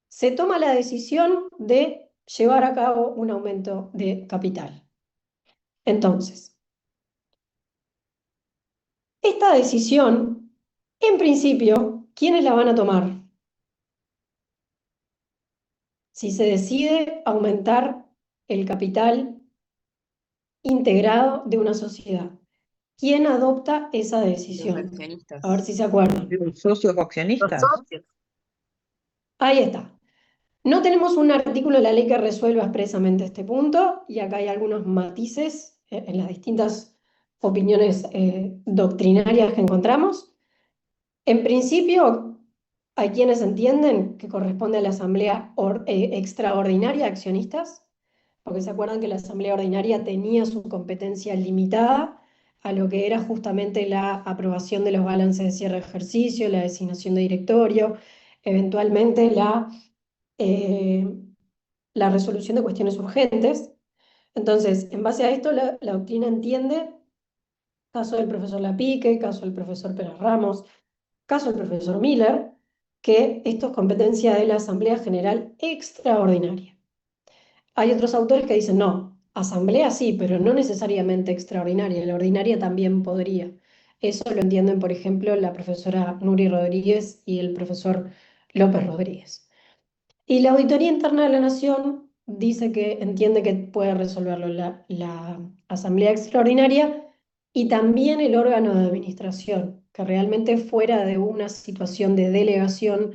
se toma la decisión de llevar a cabo un aumento de capital. Entonces, esta decisión, en principio, ¿quiénes la van a tomar? Si se decide aumentar el capital integrado de una sociedad, ¿quién adopta esa Los decisión? A ver accionistas. si se acuerdan. ¿Los socios o accionistas? Ahí está. No tenemos un artículo de la ley que resuelva expresamente este punto, y acá hay algunos matices en las distintas opiniones doctrinarias que encontramos. En principio, hay quienes entienden que corresponde a la asamblea extraordinaria de accionistas, porque se acuerdan que la asamblea ordinaria tenía su competencia limitada a lo que era justamente la aprobación de los balances de cierre de ejercicio, la designación de directorio, eventualmente eh, la resolución de cuestiones urgentes. Entonces, en base a esto, la doctrina entiende, caso del profesor Lapique, caso del profesor Pérez Ramos, caso del profesor Miller, que esto es competencia de la Asamblea General Extraordinaria. Hay otros autores que dicen, no, asamblea sí, pero no necesariamente extraordinaria, la ordinaria también podría. Eso lo entienden, por ejemplo, la profesora Nuri Rodríguez y el profesor López Rodríguez. Y la Auditoría Interna de la Nación dice que entiende que puede resolverlo la Asamblea Extraordinaria y también el órgano de administración, que realmente fuera de una situación de delegación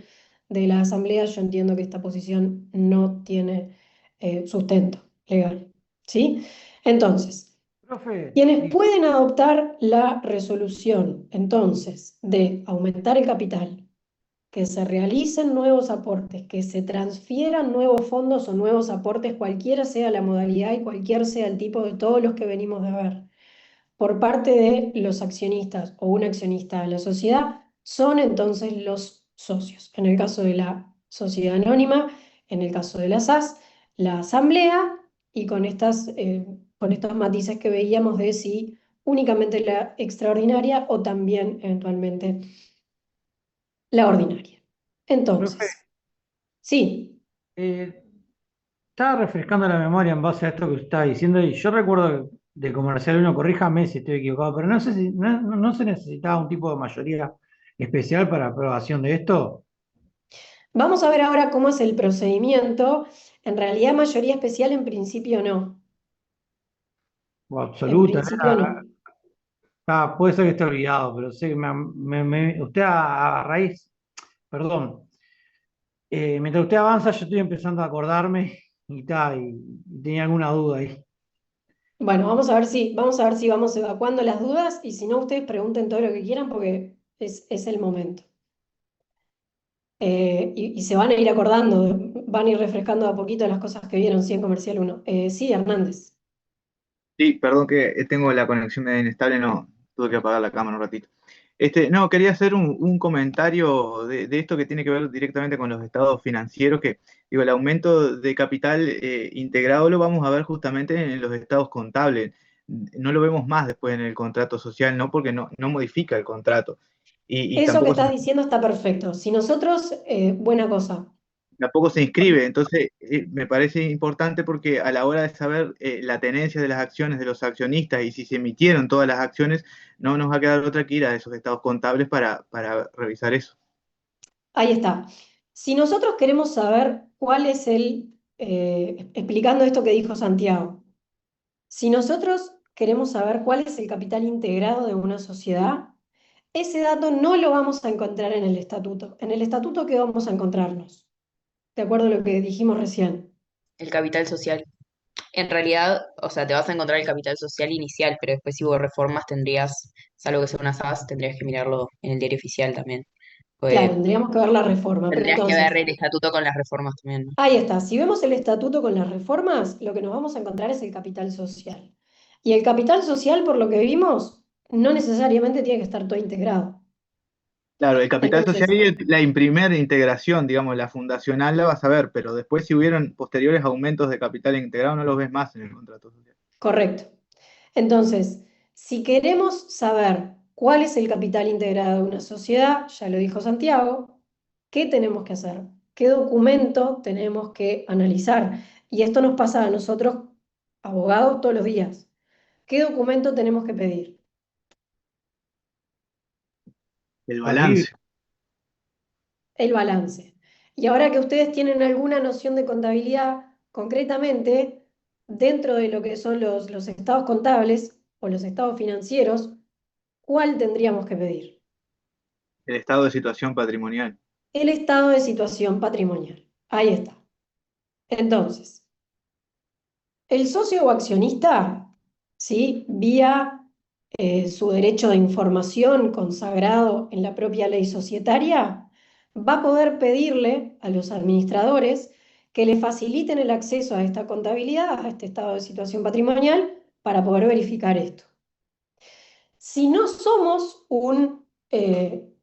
de la Asamblea, yo entiendo que esta posición no tiene sustento legal. ¿Sí? Entonces, Profe, quienes pueden adoptar la resolución, entonces, de aumentar el capital, que se realicen nuevos aportes, que se transfieran nuevos fondos o nuevos aportes, cualquiera sea la modalidad y cualquier sea el tipo de todos los que venimos de ver, por parte de los accionistas o un accionista de la sociedad, son entonces los socios. En el caso de la sociedad anónima, en el caso de la SAS, la asamblea, y con estos matices que veíamos de si únicamente la extraordinaria o también eventualmente la ordinaria. profe, Entonces, sí, eh, estaba refrescando la memoria en base a esto que usted estaba diciendo y yo recuerdo de Comercial uno, corríjame si estoy equivocado, pero no sé si no se necesitaba un tipo de mayoría especial para aprobación de esto, vamos a ver ahora cómo es el procedimiento. En realidad, mayoría especial en principio no. o En absoluta. principio no. Puede ser que esté olvidado, pero sé que usted a raíz, perdón, mientras usted avanza yo estoy empezando a acordarme y tal, y tenía alguna duda ahí. Bueno, vamos a ver si vamos evacuando las dudas, y si no, ustedes pregunten todo lo que quieran porque es el momento. Y se van a ir acordando, van a ir refrescando a poquito las cosas que vieron, sí, en Comercial uno. Sí, Hernández. Sí, perdón que tengo la conexión medio inestable, no, tuve que apagar la cámara un ratito. No, quería hacer un comentario de esto que tiene que ver directamente con los estados financieros, que digo, el aumento de capital integrado lo vamos a ver justamente en los estados contables. No lo vemos más después en el contrato social, no porque no modifica el contrato. Y Eso que tampoco se... estás diciendo está perfecto. Si nosotros, buena cosa. tampoco se inscribe. Entonces, me parece importante porque a la hora de saber la tenencia de las acciones de los accionistas y si se emitieron todas las acciones, no nos va a quedar otra que ir a esos estados contables para revisar eso. Ahí está. Si nosotros queremos saber cuál es explicando esto que dijo Santiago, si nosotros queremos saber cuál es el capital integrado de una sociedad, ese dato no lo vamos a encontrar en el estatuto. En el estatuto, ¿qué vamos a encontrarnos? De acuerdo a lo que dijimos recién. El capital social. En realidad, o sea, te vas a encontrar el capital social inicial, pero después si hubo reformas tendrías, salvo que sea una SAS, tendrías que mirarlo en el diario oficial también. Claro, Pues tendríamos que ver la reforma, pero tendrías que ver entonces, el estatuto con las reformas también, ¿no? ahí está. Si vemos el estatuto con las reformas, lo que nos vamos a encontrar es el capital social. Y el capital social, por lo que vimos, no necesariamente tiene que estar todo integrado. Claro, el capital social Entonces, y la primera integración, digamos, la fundacional la vas a ver, pero después si hubieron posteriores aumentos de capital integrado no los ves más en el contrato social. correcto. Entonces, si queremos saber cuál es el capital integrado de una sociedad, ya lo dijo Santiago, ¿qué tenemos que hacer? ¿Qué documento tenemos que analizar? Y esto nos pasa a nosotros, abogados, todos los días. ¿Qué documento tenemos que pedir? El Los libros. balance. El balance. Y ahora que ustedes tienen alguna noción de contabilidad, concretamente, dentro de lo que son los estados contables o los estados financieros, ¿cuál tendríamos que pedir? El estado de situación patrimonial. El estado de situación patrimonial. Ahí está. Entonces, el socio o accionista, ¿sí? Vía su derecho de información consagrado en la propia ley societaria, va a poder pedirle a los administradores que le faciliten el acceso a esta contabilidad, a este estado de situación patrimonial, para poder verificar esto. Si no somos un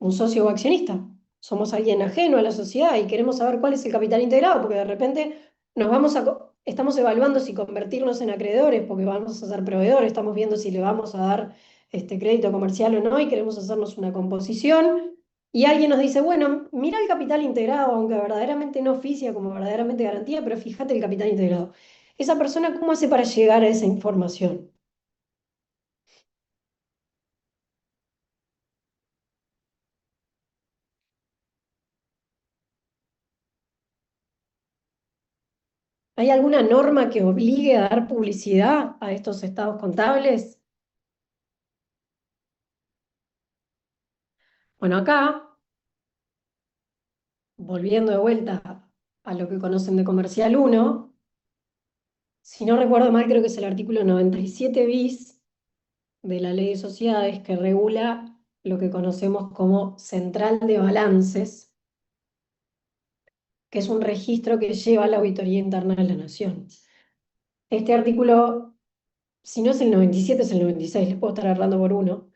socio o accionista, somos alguien ajeno a la sociedad y queremos saber cuál es el capital integrado, porque de repente estamos evaluando si convertirnos en acreedores, porque vamos a ser proveedores, estamos viendo si le vamos a dar crédito comercial o no y queremos hacernos una composición. Y alguien nos dice, bueno, mira el capital integrado, aunque verdaderamente no oficia como verdaderamente garantía, pero fíjate el capital integrado. Esa persona, ¿cómo hace para llegar a esa información? ¿Hay alguna norma que obligue a dar publicidad a estos estados contables? Bueno, acá, volviendo de vuelta a lo que conocen de Comercial 1, si no recuerdo mal, creo que es el artículo 97 bis de la Ley de Sociedades que regula lo que conocemos como central de balances, que es un registro que lleva la Auditoría Interna de la Nación. Este artículo, si no es el 97, es el 96, les puedo estar errando por uno.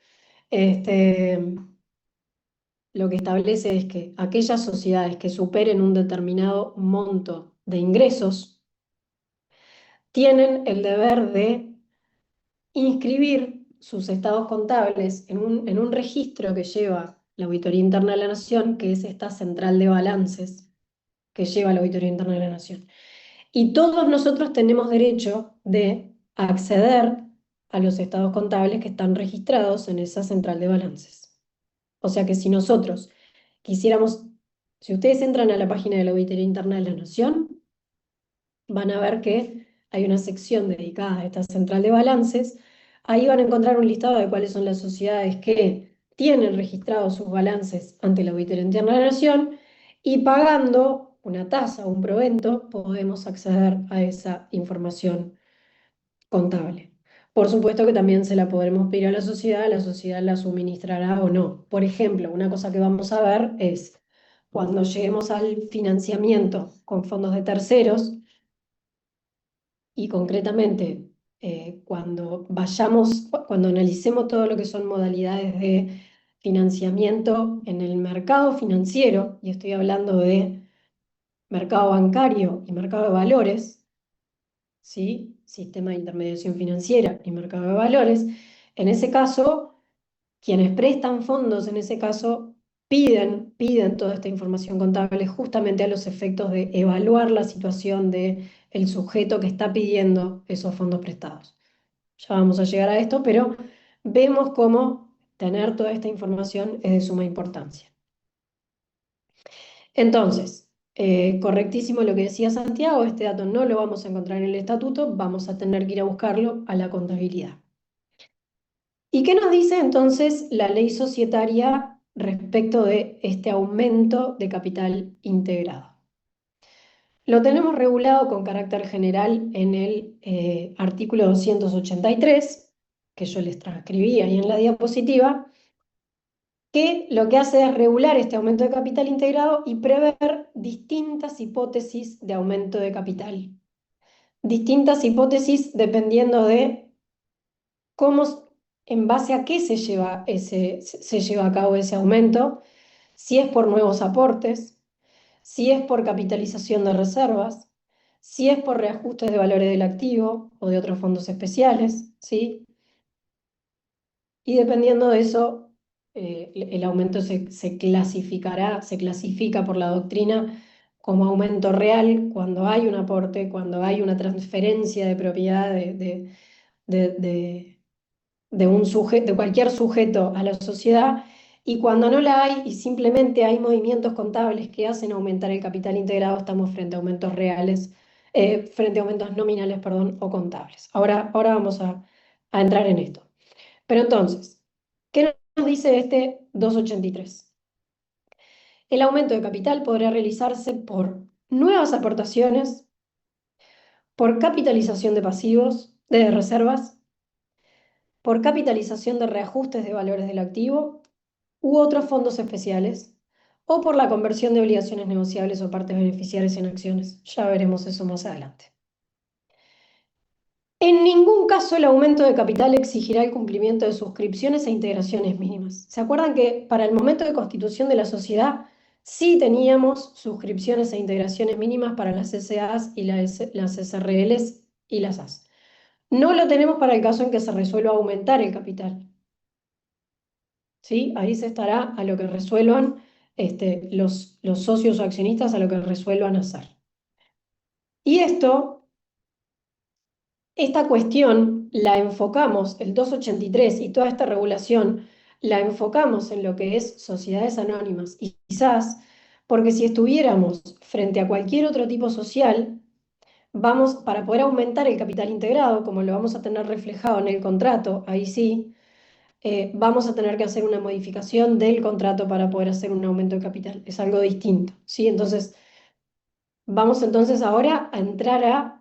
Lo que establece es que aquellas sociedades que superen un determinado monto de ingresos tienen el deber de inscribir sus estados contables en un registro que lleva la Auditoría Interna de la Nación, que es esta central de balances que lleva la Auditoría Interna de la Nación. Y todos nosotros tenemos derecho de acceder a los estados contables que están registrados en esa central de balances. O sea que si nosotros quisiéramos, si ustedes entran a la página de la Auditoría Interna de la Nación, van a ver que hay una sección dedicada a esta central de balances. Ahí van a encontrar un listado de cuáles son las sociedades que tienen registrados sus balances ante la Auditoría Interna de la Nación y pagando una tasa o un provento podemos acceder a esa información contable. Por supuesto que también se la podremos pedir a la sociedad la suministrará o no. Por ejemplo, una cosa que vamos a ver es cuando lleguemos al financiamiento con fondos de terceros y concretamente cuando analicemos todo lo que son modalidades de financiamiento en el mercado financiero, y estoy hablando de mercado bancario y mercado de valores, ¿sí? Sistema de intermediación financiera y mercado de valores. En ese caso, quienes prestan fondos, en ese caso, piden toda esta información contable justamente a los efectos de evaluar la situación del sujeto que está pidiendo esos fondos prestados. Ya vamos a llegar a esto, pero vemos cómo tener toda esta información es de suma importancia. Entonces, correctísimo lo que decía Santiago, este dato no lo vamos a encontrar en el estatuto, vamos a tener que ir a buscarlo a la contabilidad. ¿Y qué nos dice entonces la ley societaria respecto de este aumento de capital integrado? Lo tenemos regulado con carácter general en el artículo 283, que yo les transcribí ahí en la diapositiva, que lo que hace es regular este aumento de capital integrado y prever distintas hipótesis de aumento de capital. Distintas hipótesis dependiendo de cómo, en base a qué se lleva a cabo ese aumento, si es por nuevos aportes, si es por capitalización de reservas, si es por reajustes de valores del activo o de otros fondos especiales, ¿sí? Y dependiendo de eso, el aumento se clasifica por la doctrina como aumento real cuando hay un aporte, cuando hay una transferencia de propiedad de, de cualquier sujeto a la sociedad, y cuando no la hay y simplemente hay movimientos contables que hacen aumentar el capital integrado, estamos frente a aumentos reales, frente a aumentos nominales, perdón, o contables. Ahora vamos a entrar en esto. Pero entonces, ¿qué nos dice este 283? El aumento de capital podrá realizarse por nuevas aportaciones, por capitalización de pasivos, de reservas, por capitalización de reajustes de valores del activo u otros fondos especiales, o por la conversión de obligaciones negociables o partes beneficiarias en acciones. Ya veremos eso más adelante. En ningún caso el aumento de capital exigirá el cumplimiento de suscripciones e integraciones mínimas. ¿Se acuerdan que para el momento de constitución de la sociedad sí teníamos suscripciones e integraciones mínimas para las SAs y las SRLs y las AS? No lo tenemos para el caso en que se resuelva aumentar el capital. ¿Sí? Ahí se estará a lo que resuelvan los socios o accionistas, a lo que resuelvan hacer. Y esta cuestión la enfocamos, el 283 y toda esta regulación, la enfocamos en lo que es sociedades anónimas y quizás porque si estuviéramos frente a cualquier otro tipo social, para poder aumentar el capital integrado, como lo vamos a tener reflejado en el contrato, ahí sí, vamos a tener que hacer una modificación del contrato para poder hacer un aumento de capital. Es algo distinto, ¿sí? Entonces, vamos entonces ahora a entrar a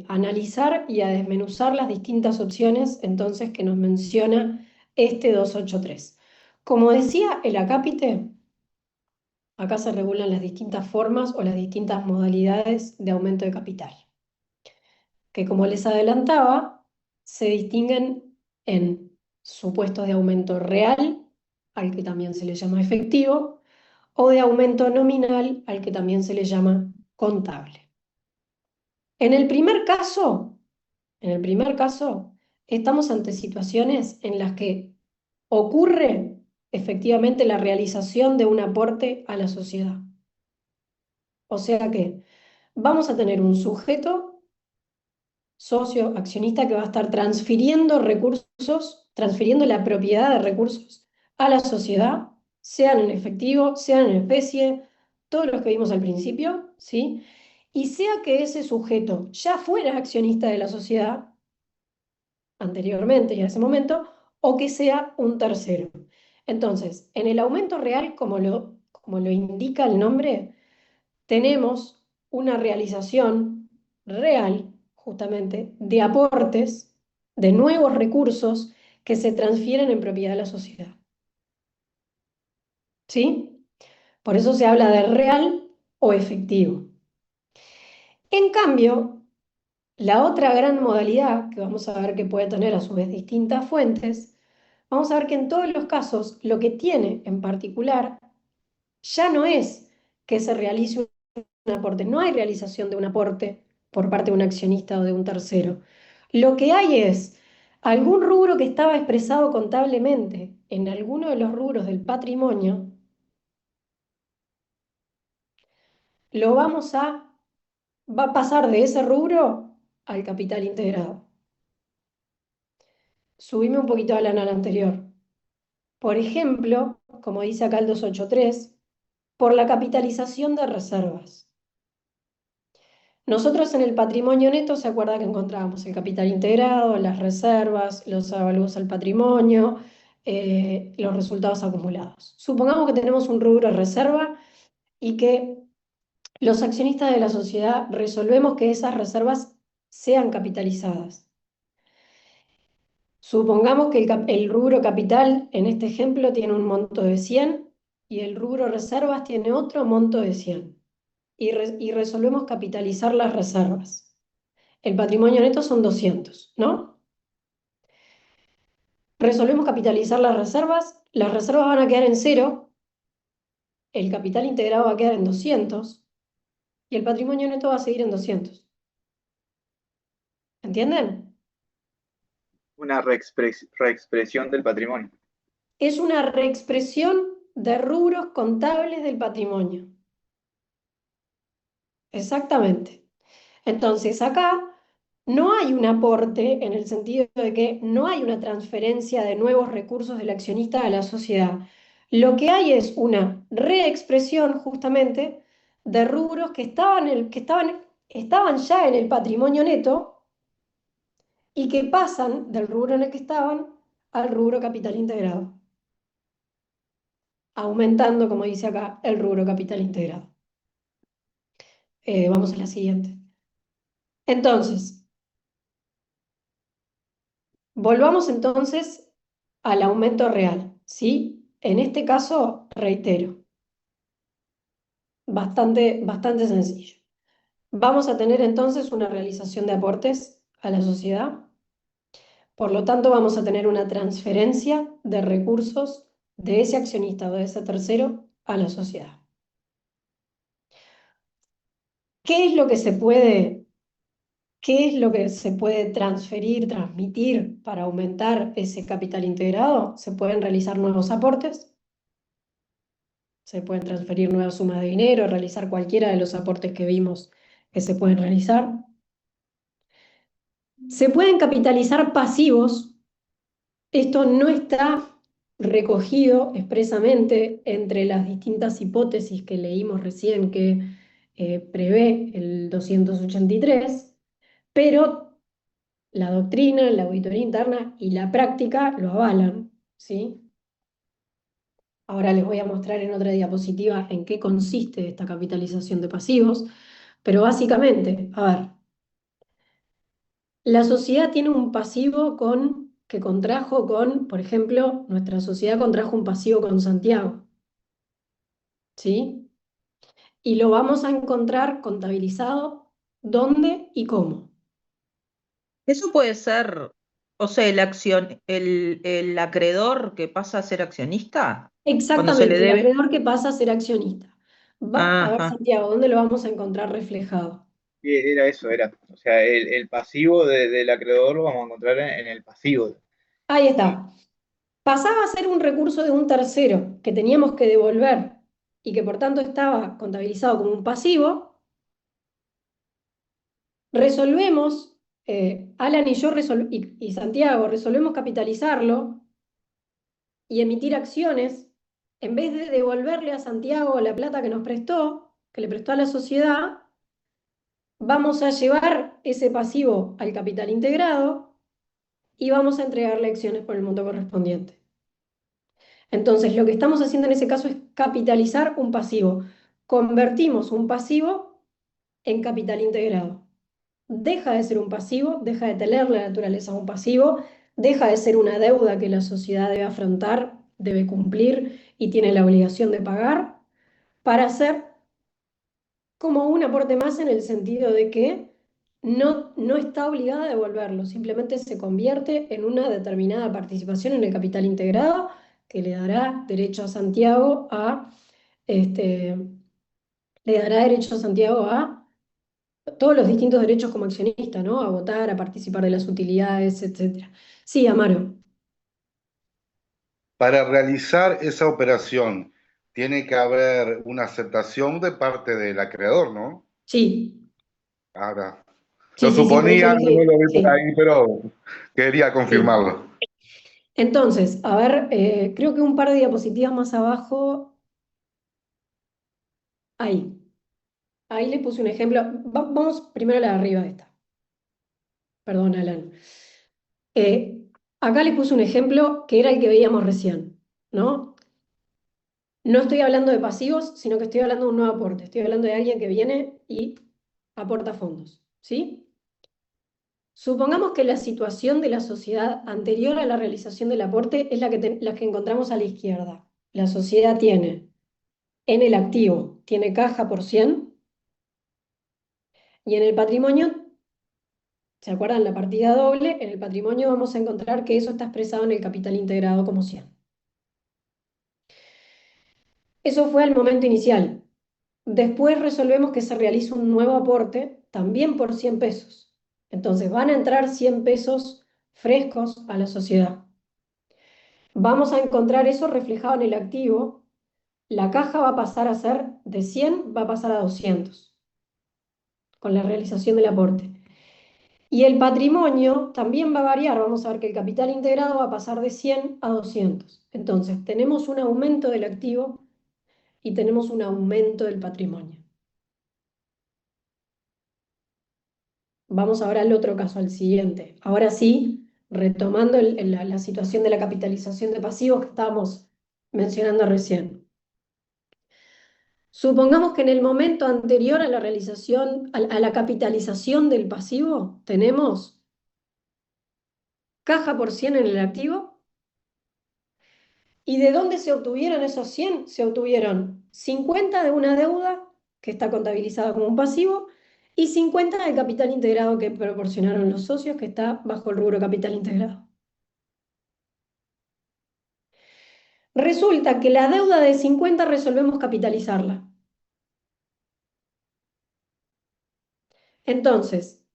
analizar y a desmenuzar las distintas opciones entonces que nos menciona este 283. Como decía el acápite, acá se regulan las distintas formas o las distintas modalidades de aumento de capital, que como les adelantaba, se distinguen en supuestos de aumento real, al que también se le llama efectivo, o de aumento nominal, al que también se le llama contable. En el primer caso, estamos ante situaciones en las que ocurre efectivamente la realización de un aporte a la sociedad. O sea que vamos a tener un sujeto, socio, accionista, que va a estar transfiriendo recursos, transfiriendo la propiedad de recursos a la sociedad, sean en efectivo, sean en especie, todos los que vimos al principio, ¿sí? Y sea que ese sujeto ya fuera accionista de la sociedad anteriormente y a ese momento, o que sea un tercero. Entonces, en el aumento real, como lo indica el nombre, tenemos una realización real, justamente, de aportes, de nuevos recursos que se transfieren en propiedad de la sociedad. ¿Sí? Por eso se habla de real o efectivo. En cambio, la otra gran modalidad, que vamos a ver que puede tener a su vez distintas fuentes, vamos a ver que en todos los casos lo que tiene en particular ya no es que se realice un aporte, no hay realización de un aporte por parte de un accionista o de un tercero. Lo que hay es algún rubro que estaba expresado contablemente en alguno de los rubros del patrimonio, va a pasar de ese rubro al capital integrado. Subime un poquito a la anterior. Por ejemplo, como dice acá el 283, por la capitalización de reservas. Nosotros en el patrimonio neto, ¿se acuerda que encontrábamos el capital integrado, las reservas, los avalúos al patrimonio, los resultados acumulados? Supongamos que tenemos un rubro de reserva y que los accionistas de la sociedad resolvemos que esas reservas sean capitalizadas. Supongamos que el rubro capital, en este ejemplo, tiene un monto de 100 y el rubro reservas tiene otro monto de 100. Y resolvemos capitalizar las reservas. El patrimonio neto son 200, ¿no? Resolvemos capitalizar las reservas van a quedar en 0, el capital integrado va a quedar en 200 y el patrimonio neto va a seguir en 200. ¿Entienden? Una reexpresión del patrimonio. Es una reexpresión de rubros contables del patrimonio. Exactamente. Entonces, acá no hay un aporte en el sentido de que no hay una transferencia de nuevos recursos del accionista a la sociedad. Lo que hay es una reexpresión justamente de rubros que estaban ya en el patrimonio neto y que pasan del rubro en el que estaban al rubro capital integrado, aumentando, como dice acá, el rubro capital integrado. Vamos a la siguiente. Entonces, volvamos entonces al aumento real, ¿sí? En este caso, reitero, bastante sencillo. Vamos a tener entonces una realización de aportes a la sociedad. Por lo tanto, vamos a tener una transferencia de recursos de ese accionista o de ese tercero a la sociedad. ¿Qué es lo que se puede, qué es lo que se puede transferir, transmitir para aumentar ese capital integrado? Se pueden realizar nuevos aportes. Se pueden transferir nuevas sumas de dinero, realizar cualquiera de los aportes que vimos que se pueden realizar. Se pueden capitalizar pasivos. Esto no está recogido expresamente entre las distintas hipótesis que leímos recién que prevé el 283, pero la doctrina, la auditoría interna y la práctica lo avalan, ¿sí? Ahora les voy a mostrar en otra diapositiva en qué consiste esta capitalización de pasivos, pero básicamente, a ver, la sociedad tiene un pasivo que contrajo con, por ejemplo, nuestra sociedad contrajo un pasivo con Santiago, ¿sí? Y lo vamos a encontrar contabilizado dónde y cómo. Eso puede ser, o sea, el acreedor que pasa a ser accionista cuando se le Exactamente, el debe. acreedor que pasa a ser accionista. A ver, Ajá. Santiago, ¿dónde lo vamos a encontrar reflejado? Era eso, era. O sea, el pasivo del acreedor lo vamos a encontrar en el pasivo. Ahí Y está. Pasaba a ser un recurso de un tercero que teníamos que devolver y que por tanto estaba contabilizado como un pasivo. Resolvemos, Alan y yo y Santiago, resolvemos capitalizarlo y emitir acciones. En vez de devolverle a Santiago la plata que nos prestó, que le prestó a la sociedad, vamos a llevar ese pasivo al capital integrado y vamos a entregarle acciones por el monto correspondiente. Entonces, lo que estamos haciendo en ese caso es capitalizar un pasivo. Convertimos un pasivo en capital integrado. Deja de ser un pasivo, deja de tener la naturaleza de un pasivo, deja de ser una deuda que la sociedad debe afrontar, debe cumplir y tiene la obligación de pagar, para ser como un aporte más en el sentido de que no está obligada a devolverlo, simplemente se convierte en una determinada participación en el capital integrado que le dará derecho a Santiago este, le dará derecho a Santiago a todos los distintos derechos como accionista, ¿no? A votar, a participar de las utilidades, etc. Sí, Amaro. Para realizar esa operación, tiene que haber una aceptación de parte del acreedor, ¿no? Sí, Ahora, sí, lo sí, sí, por eso suponía, no dije, lo vi por sí, ahí, pero quería sí. confirmarlo. Entonces, a ver, creo que un par de diapositivas más abajo, ahí. Ahí les puse un ejemplo. Vamos primero a la de arriba de esta. Perdón, Alan. Eh, Acá les puse un ejemplo que era el que veíamos recién, ¿no? No estoy hablando de pasivos, sino que estoy hablando de un nuevo aporte. Estoy hablando de alguien que viene y aporta fondos, ¿sí? Supongamos que la situación de la sociedad anterior a la realización del aporte es la que encontramos a la izquierda. La sociedad tiene en el activo, tiene caja por 100 y en el patrimonio, ¿se acuerdan la partida doble? En el patrimonio vamos a encontrar que eso está expresado en el capital integrado como 100. Eso fue al momento inicial. Después resolvemos que se realiza un nuevo aporte, también por 100 pesos. Entonces van a entrar 100 pesos frescos a la sociedad. Vamos a encontrar eso reflejado en el activo. La caja va a pasar a ser de 100, va a pasar a 200 con la realización del aporte. Y el patrimonio también va a variar. Vamos a ver que el capital integrado va a pasar de 100 a 200. Entonces, tenemos un aumento del activo y tenemos un aumento del patrimonio. Vamos ahora al otro caso, al siguiente. Ahora sí, retomando la situación de la capitalización de pasivos que estábamos mencionando recién. Supongamos que en el momento anterior a la realización, a la capitalización del pasivo, tenemos caja por 100 en el activo. ¿Y de dónde se obtuvieron esos 100? Se obtuvieron 50 de una deuda que está contabilizada como un pasivo y 50 del capital integrado que proporcionaron los socios que está bajo el rubro capital integrado. Resulta que la deuda de 50 resolvemos capitalizarla. Entonces,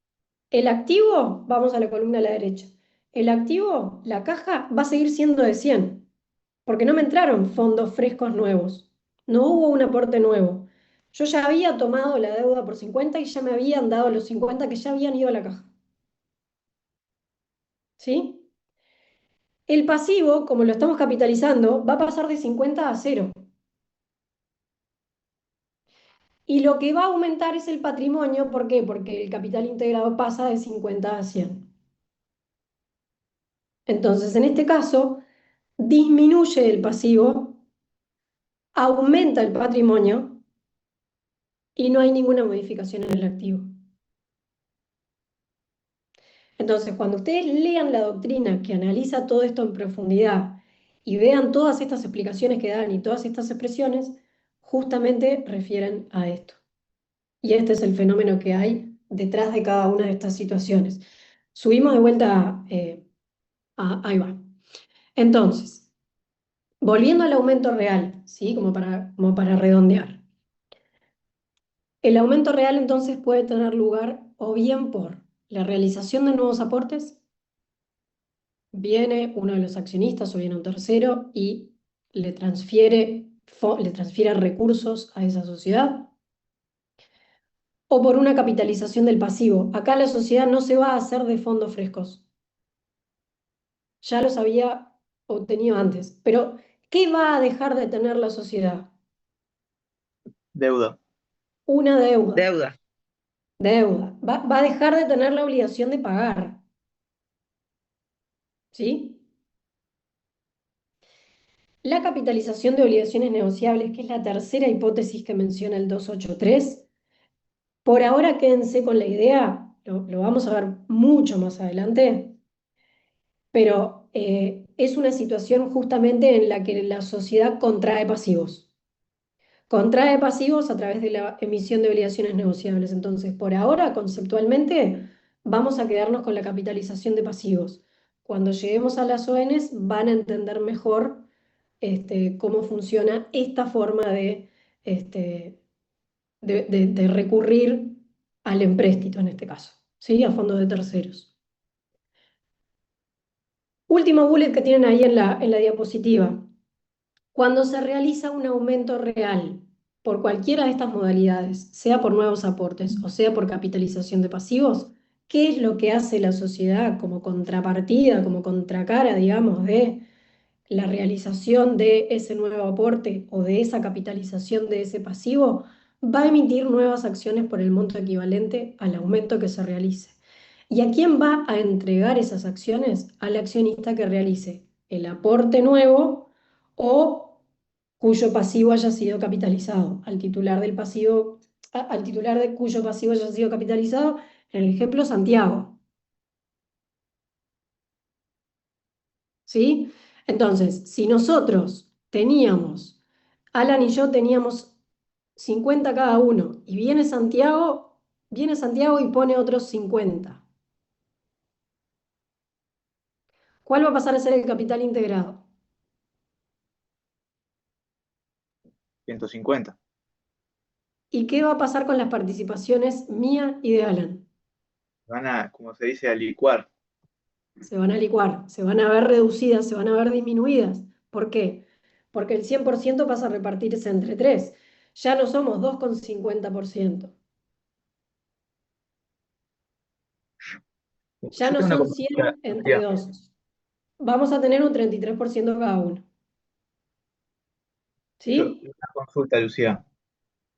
el activo, vamos a la columna a la derecha, el activo, la caja, va a seguir siendo de 100, porque no me entraron fondos frescos nuevos, no hubo un aporte nuevo. Yo ya había tomado la deuda por 50 y ya me habían dado los 50 que ya habían ido a la caja. ¿Sí? El pasivo, como lo estamos capitalizando, va a pasar de 50 a 0. Y lo que va a aumentar es el patrimonio, ¿por qué? Porque el capital integrado pasa de 50 a 100. Entonces, en este caso, disminuye el pasivo, aumenta el patrimonio y no hay ninguna modificación en el activo. Entonces, cuando ustedes lean la doctrina que analiza todo esto en profundidad y vean todas estas explicaciones que dan y todas estas expresiones, justamente refieren a esto. Y este es el fenómeno que hay detrás de cada una de estas situaciones. Subimos de vuelta, ahí va. Entonces, volviendo al aumento real, ¿sí? Como para redondear. El aumento real entonces puede tener lugar o bien por la realización de nuevos aportes, viene uno de los accionistas o viene un tercero y le transfiere recursos a esa sociedad, o por una capitalización del pasivo. Acá la sociedad no se va a hacer de fondos frescos, ya los había obtenido antes, pero ¿qué va a dejar de tener la sociedad? Deuda. Una deuda. Deuda. Deuda. Va a dejar de tener la obligación de pagar. ¿Sí? La capitalización de obligaciones negociables, que es la tercera hipótesis que menciona el 283, por ahora quédense con la idea, lo vamos a ver mucho más adelante, pero es una situación justamente en la que la sociedad contrae pasivos. Contrae pasivos a través de la emisión de obligaciones negociables. Entonces, por ahora, conceptualmente, vamos a quedarnos con la capitalización de pasivos. Cuando lleguemos a las ONs, van a entender mejor cómo funciona esta forma este, de recurrir al empréstito en este caso, ¿sí? A fondos de terceros. Último bullet que tienen ahí en la diapositiva. Cuando se realiza un aumento real por cualquiera de estas modalidades, sea por nuevos aportes o sea por capitalización de pasivos, ¿qué es lo que hace la sociedad como contrapartida, como contracara, digamos, de la realización de ese nuevo aporte o de esa capitalización de ese pasivo? Va a emitir nuevas acciones por el monto equivalente al aumento que se realice. ¿Y a quién va a entregar esas acciones? Al accionista que realice el aporte nuevo o cuyo pasivo haya sido capitalizado, al titular del pasivo, al titular de cuyo pasivo haya sido capitalizado, en el ejemplo Santiago. ¿Sí? Entonces, si nosotros teníamos, Alan y yo teníamos 50 cada uno, y viene Santiago y pone otros 50. ¿Cuál va a pasar a ser el capital integrado? 150. ¿Y qué va a pasar con las participaciones mía y de Alan? Van a, como se dice, a licuar. Se van a licuar, se van a ver reducidas, se van a ver disminuidas. ¿Por qué? Porque el 100% pasa a repartirse entre 3. Ya no somos 2,50%. Ya Yo no tengo una son consulta, 100 entre Lucía. 2. Vamos a tener un 33% cada uno. ¿Sí? Una consulta, Lucía.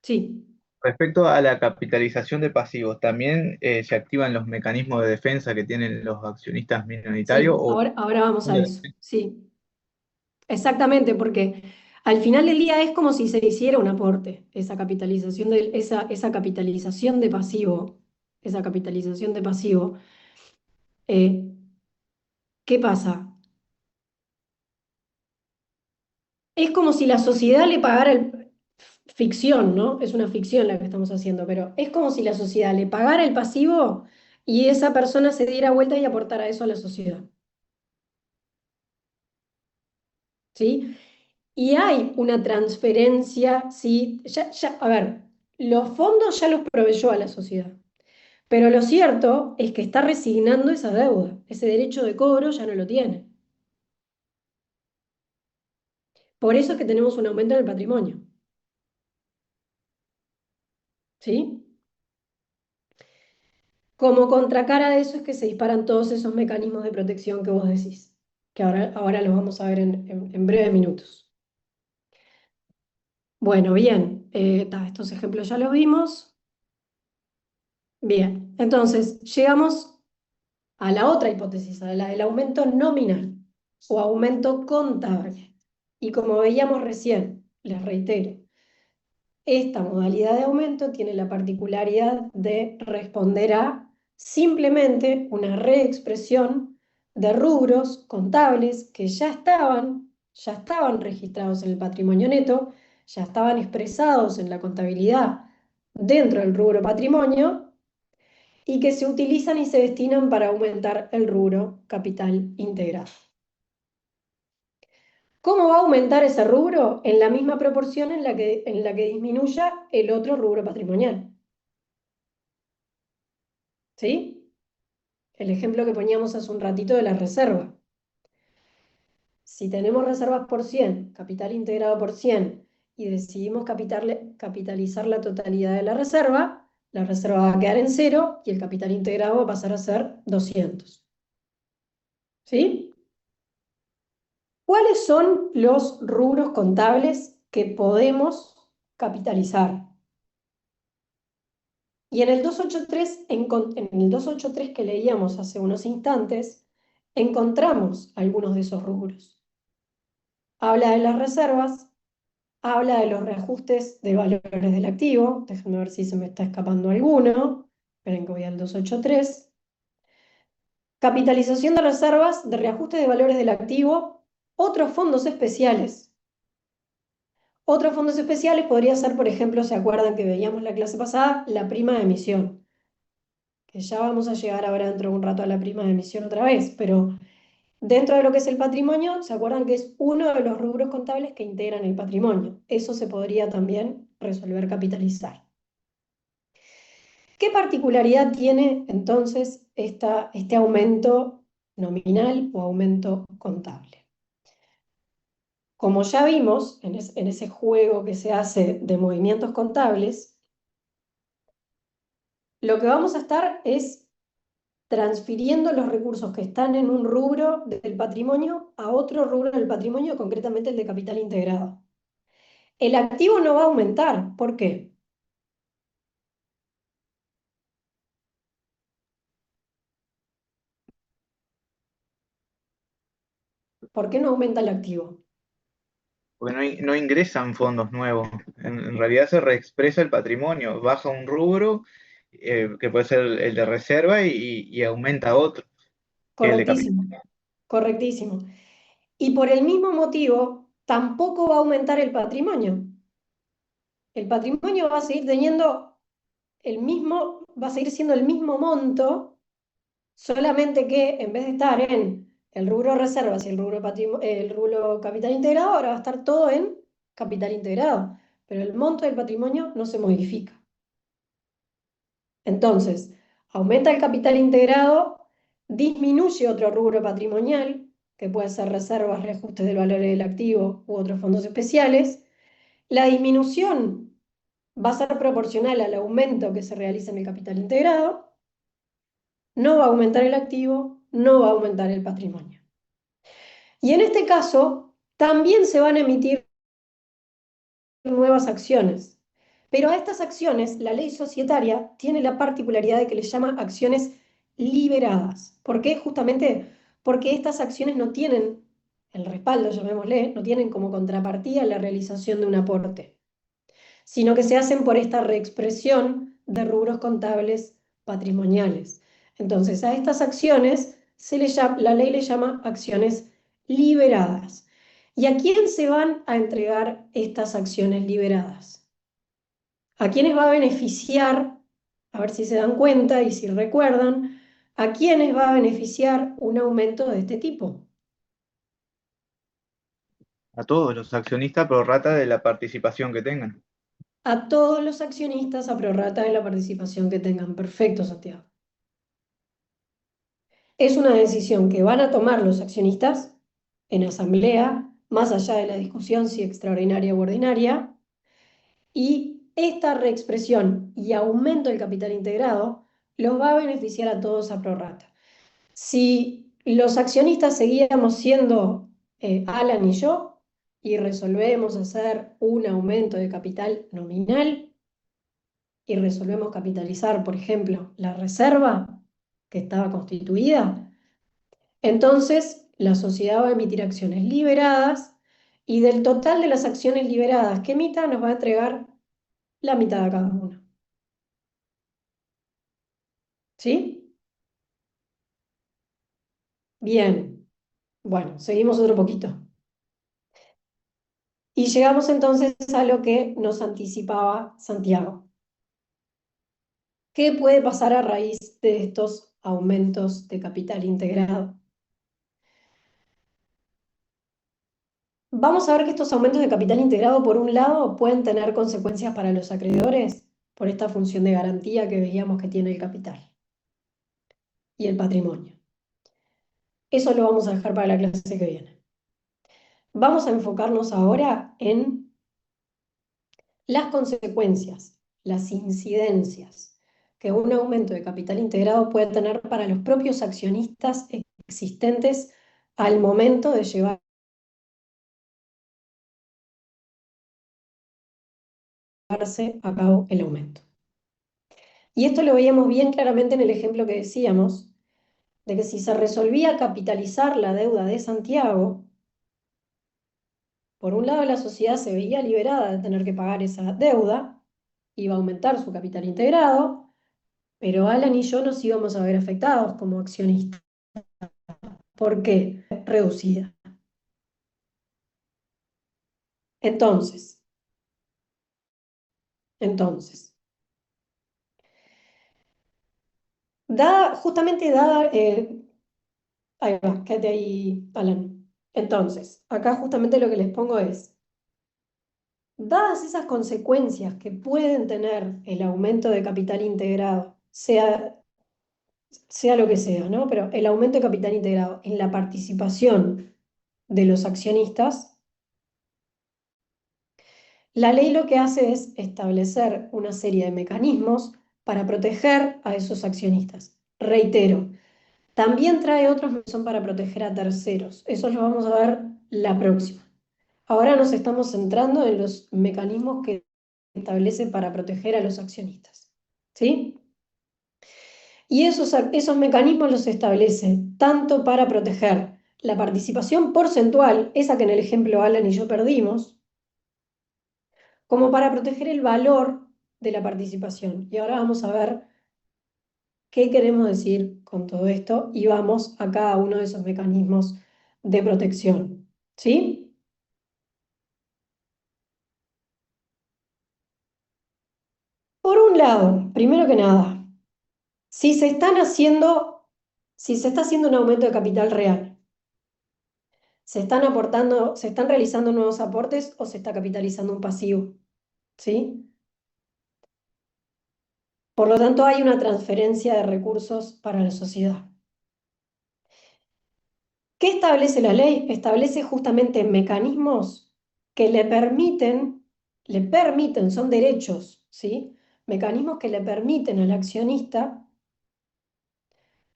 Sí. Respecto a la capitalización de pasivos, ¿también se activan los mecanismos de defensa que tienen los accionistas minoritarios? Sí, ahora vamos a eso. Sí, exactamente, porque al final del día es como si se hiciera un aporte, esa capitalización de pasivo, esa capitalización de pasivo. Eh, ¿Qué pasa? Es como si la sociedad le pagara ficción, ¿no? Es una ficción la que estamos haciendo, pero es como si la sociedad le pagara el pasivo y esa persona se diera vuelta y aportara eso a la sociedad. ¿Sí? Y hay una transferencia, ¿sí? A ver, los fondos ya los proveyó a la sociedad, pero lo cierto es que está resignando esa deuda, ese derecho de cobro ya no lo tiene. Por eso es que tenemos un aumento en el patrimonio. ¿Sí? Como contracara de eso es que se disparan todos esos mecanismos de protección que vos decís, que ahora los vamos a ver en breves minutos. Bueno, bien, estos ejemplos ya los vimos. Bien, entonces llegamos a la otra hipótesis, a la del aumento nominal o aumento contable. Y como veíamos recién, les reitero, esta modalidad de aumento tiene la particularidad de responder a simplemente una reexpresión de rubros contables que ya estaban registrados en el patrimonio neto, ya estaban expresados en la contabilidad dentro del rubro patrimonio y que se utilizan y se destinan para aumentar el rubro capital integrado. ¿Cómo va a aumentar ese rubro? En la misma proporción en la que disminuya el otro rubro patrimonial. ¿Sí? El ejemplo que poníamos hace un ratito de la reserva. Si tenemos reservas por 100, capital integrado por 100, y decidimos capitalizar la totalidad de la reserva va a quedar en 0 y el capital integrado va a pasar a ser 200. ¿Sí? ¿Cuáles son los rubros contables que podemos capitalizar? Y en el 283, en el 283 que leíamos hace unos instantes, encontramos algunos de esos rubros. Habla de las reservas, habla de los reajustes de valores del activo. Déjenme ver si se me está escapando alguno. Esperen que voy al 283. Capitalización de reservas, de reajuste de valores del activo, otros fondos especiales. Otros fondos especiales podría ser, por ejemplo, ¿se acuerdan que veíamos la clase pasada? La prima de emisión, que ya vamos a llegar ahora dentro de un rato a la prima de emisión otra vez, pero dentro de lo que es el patrimonio, ¿se acuerdan que es uno de los rubros contables que integran el patrimonio? Eso se podría también resolver capitalizar. ¿Qué particularidad tiene entonces este aumento nominal o aumento contable? como ya vimos en ese juego que se hace de movimientos contables, lo que vamos a estar es transfiriendo los recursos que están en un rubro del patrimonio a otro rubro del patrimonio, concretamente el de capital integrado. El activo no va a aumentar. ¿Por qué? ¿Por qué no aumenta el activo? Porque no ingresan fondos nuevos. En realidad se reexpresa el patrimonio, baja un rubro, que puede ser el de reserva, y aumenta otro, que es el de capital. Correctísimo, correctísimo. Y por el mismo motivo, tampoco va a aumentar el patrimonio. El patrimonio va a seguir teniendo va a seguir siendo el mismo monto, solamente que en vez de estar en el rubro reservas y el rubro capital integrado, ahora va a estar todo en capital integrado. Pero el monto del patrimonio no se modifica. Entonces, aumenta el capital integrado, disminuye otro rubro patrimonial, que puede ser reservas, reajustes del valor del activo u otros fondos especiales. La disminución va a ser proporcional al aumento que se realiza en el capital integrado. No va a aumentar el activo, no va a aumentar el patrimonio. Y en este caso, también se van a emitir nuevas acciones. Pero a estas acciones, la ley societaria tiene la particularidad de que les llama acciones liberadas. ¿Por qué? Justamente porque estas acciones no tienen el respaldo, llamémosle, no tienen como contrapartida la realización de un aporte, sino que se hacen por esta reexpresión de rubros contables patrimoniales. Entonces, a estas acciones la ley le llama acciones liberadas. ¿Y a quién se van a entregar estas acciones liberadas? ¿A quiénes va a beneficiar? A ver si se dan cuenta y si recuerdan, ¿a quiénes va a beneficiar un aumento de este tipo? A todos los accionistas pro rata de la participación que tengan. A todos los accionistas a prorrata de la participación que tengan. Perfecto, Santiago. Es una decisión que van a tomar los accionistas en asamblea, más allá de la discusión si extraordinaria u ordinaria, y esta reexpresión y aumento del capital integrado los va a beneficiar a todos a prorrata. Si los accionistas seguíamos siendo Alan y yo y resolvemos hacer un aumento de capital nominal y resolvemos capitalizar, por ejemplo, la reserva que estaba constituida, entonces la sociedad va a emitir acciones liberadas y del total de las acciones liberadas que emita nos va a entregar la mitad a cada uno. ¿Sí? Bien. Bueno, seguimos otro poquito. Y llegamos entonces a lo que nos anticipaba Santiago. ¿Qué puede pasar a raíz de estos aumentos de capital integrado? Vamos a ver que estos aumentos de capital integrado, por un lado, pueden tener consecuencias para los acreedores por esta función de garantía que veíamos que tiene el capital y el patrimonio. Eso lo vamos a dejar para la clase que viene. Vamos a enfocarnos ahora en las consecuencias, las incidencias que un aumento de capital integrado puede tener para los propios accionistas existentes al momento de llevar a cabo el aumento. Y esto lo veíamos bien claramente en el ejemplo que decíamos, de que si se resolvía capitalizar la deuda de Santiago, por un lado la sociedad se veía liberada de tener que pagar esa deuda, iba a aumentar su capital integrado, pero Alan y yo nos íbamos a ver afectados como accionistas. ¿Por qué? Reducida. Entonces, justamente dada, ahí va, quédate ahí, Alan. Entonces, acá justamente lo que les pongo es, dadas esas consecuencias que pueden tener el aumento de capital integrado, sea lo que sea, ¿no? Pero el aumento de capital integrado en la participación de los accionistas, La ley lo que hace es establecer una serie de mecanismos para proteger a esos accionistas. Reitero, también trae otros que son para proteger a terceros. Eso lo vamos a ver la próxima. Ahora nos estamos centrando en los mecanismos que establece para proteger a los accionistas. ¿Sí? Y esos mecanismos los establece tanto para proteger la participación porcentual, esa que en el ejemplo Alan y yo perdimos, como para proteger el valor de la participación. Y ahora vamos a ver qué queremos decir con todo esto y vamos a cada uno de esos mecanismos de protección. ¿Sí? Por un lado, primero que nada, si se está haciendo un aumento de capital real, se están realizando nuevos aportes o se está capitalizando un pasivo, ¿sí? Por lo tanto, hay una transferencia de recursos para la sociedad. ¿Qué establece la ley? Establece justamente mecanismos que le permiten, son derechos, ¿sí? Mecanismos que le permiten al accionista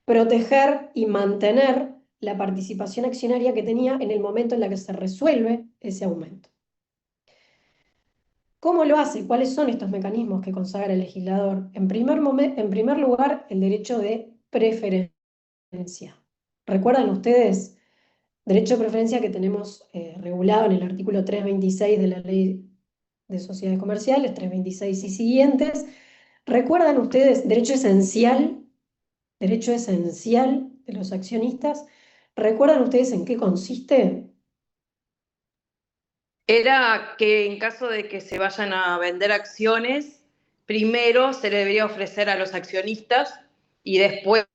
proteger y mantener la participación accionaria que tenía en el momento en el que se resuelve ese aumento. ¿Cómo lo hace? ¿Cuáles son estos mecanismos que consagra el legislador? En primer lugar, el derecho de preferencia. ¿Recuerdan ustedes? Derecho de preferencia que tenemos regulado en el artículo 326 de la Ley de Sociedades Comerciales, 326 y siguientes. ¿Recuerdan ustedes derecho esencial de los accionistas? ¿Recuerdan ustedes en qué consiste? Era que en caso de que se vayan a vender acciones, primero se le debería ofrecer a los accionistas y después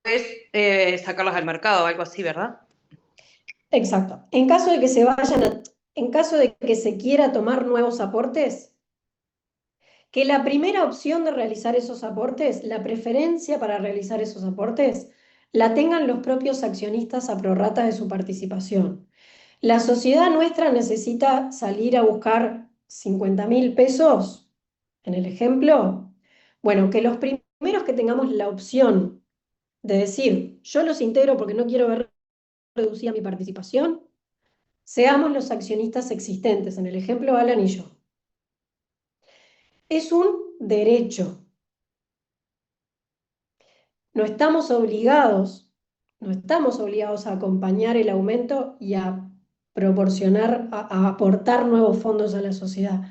sacarlas al mercado, algo así, ¿verdad? Exacto. En caso de que se quiera tomar nuevos aportes, que la primera opción de realizar esos aportes, la preferencia para realizar esos aportes, la tengan los propios accionistas a prorrata de su participación. La sociedad nuestra necesita salir a buscar 50.000 pesos, en el ejemplo. Bueno, que los primeros que tengamos la opción de decir, yo los integro porque no quiero ver reducida mi participación, seamos los accionistas existentes, en el ejemplo Alan y yo. Es un derecho. No estamos obligados a acompañar el aumento y a proporcionar, a aportar nuevos fondos a la sociedad.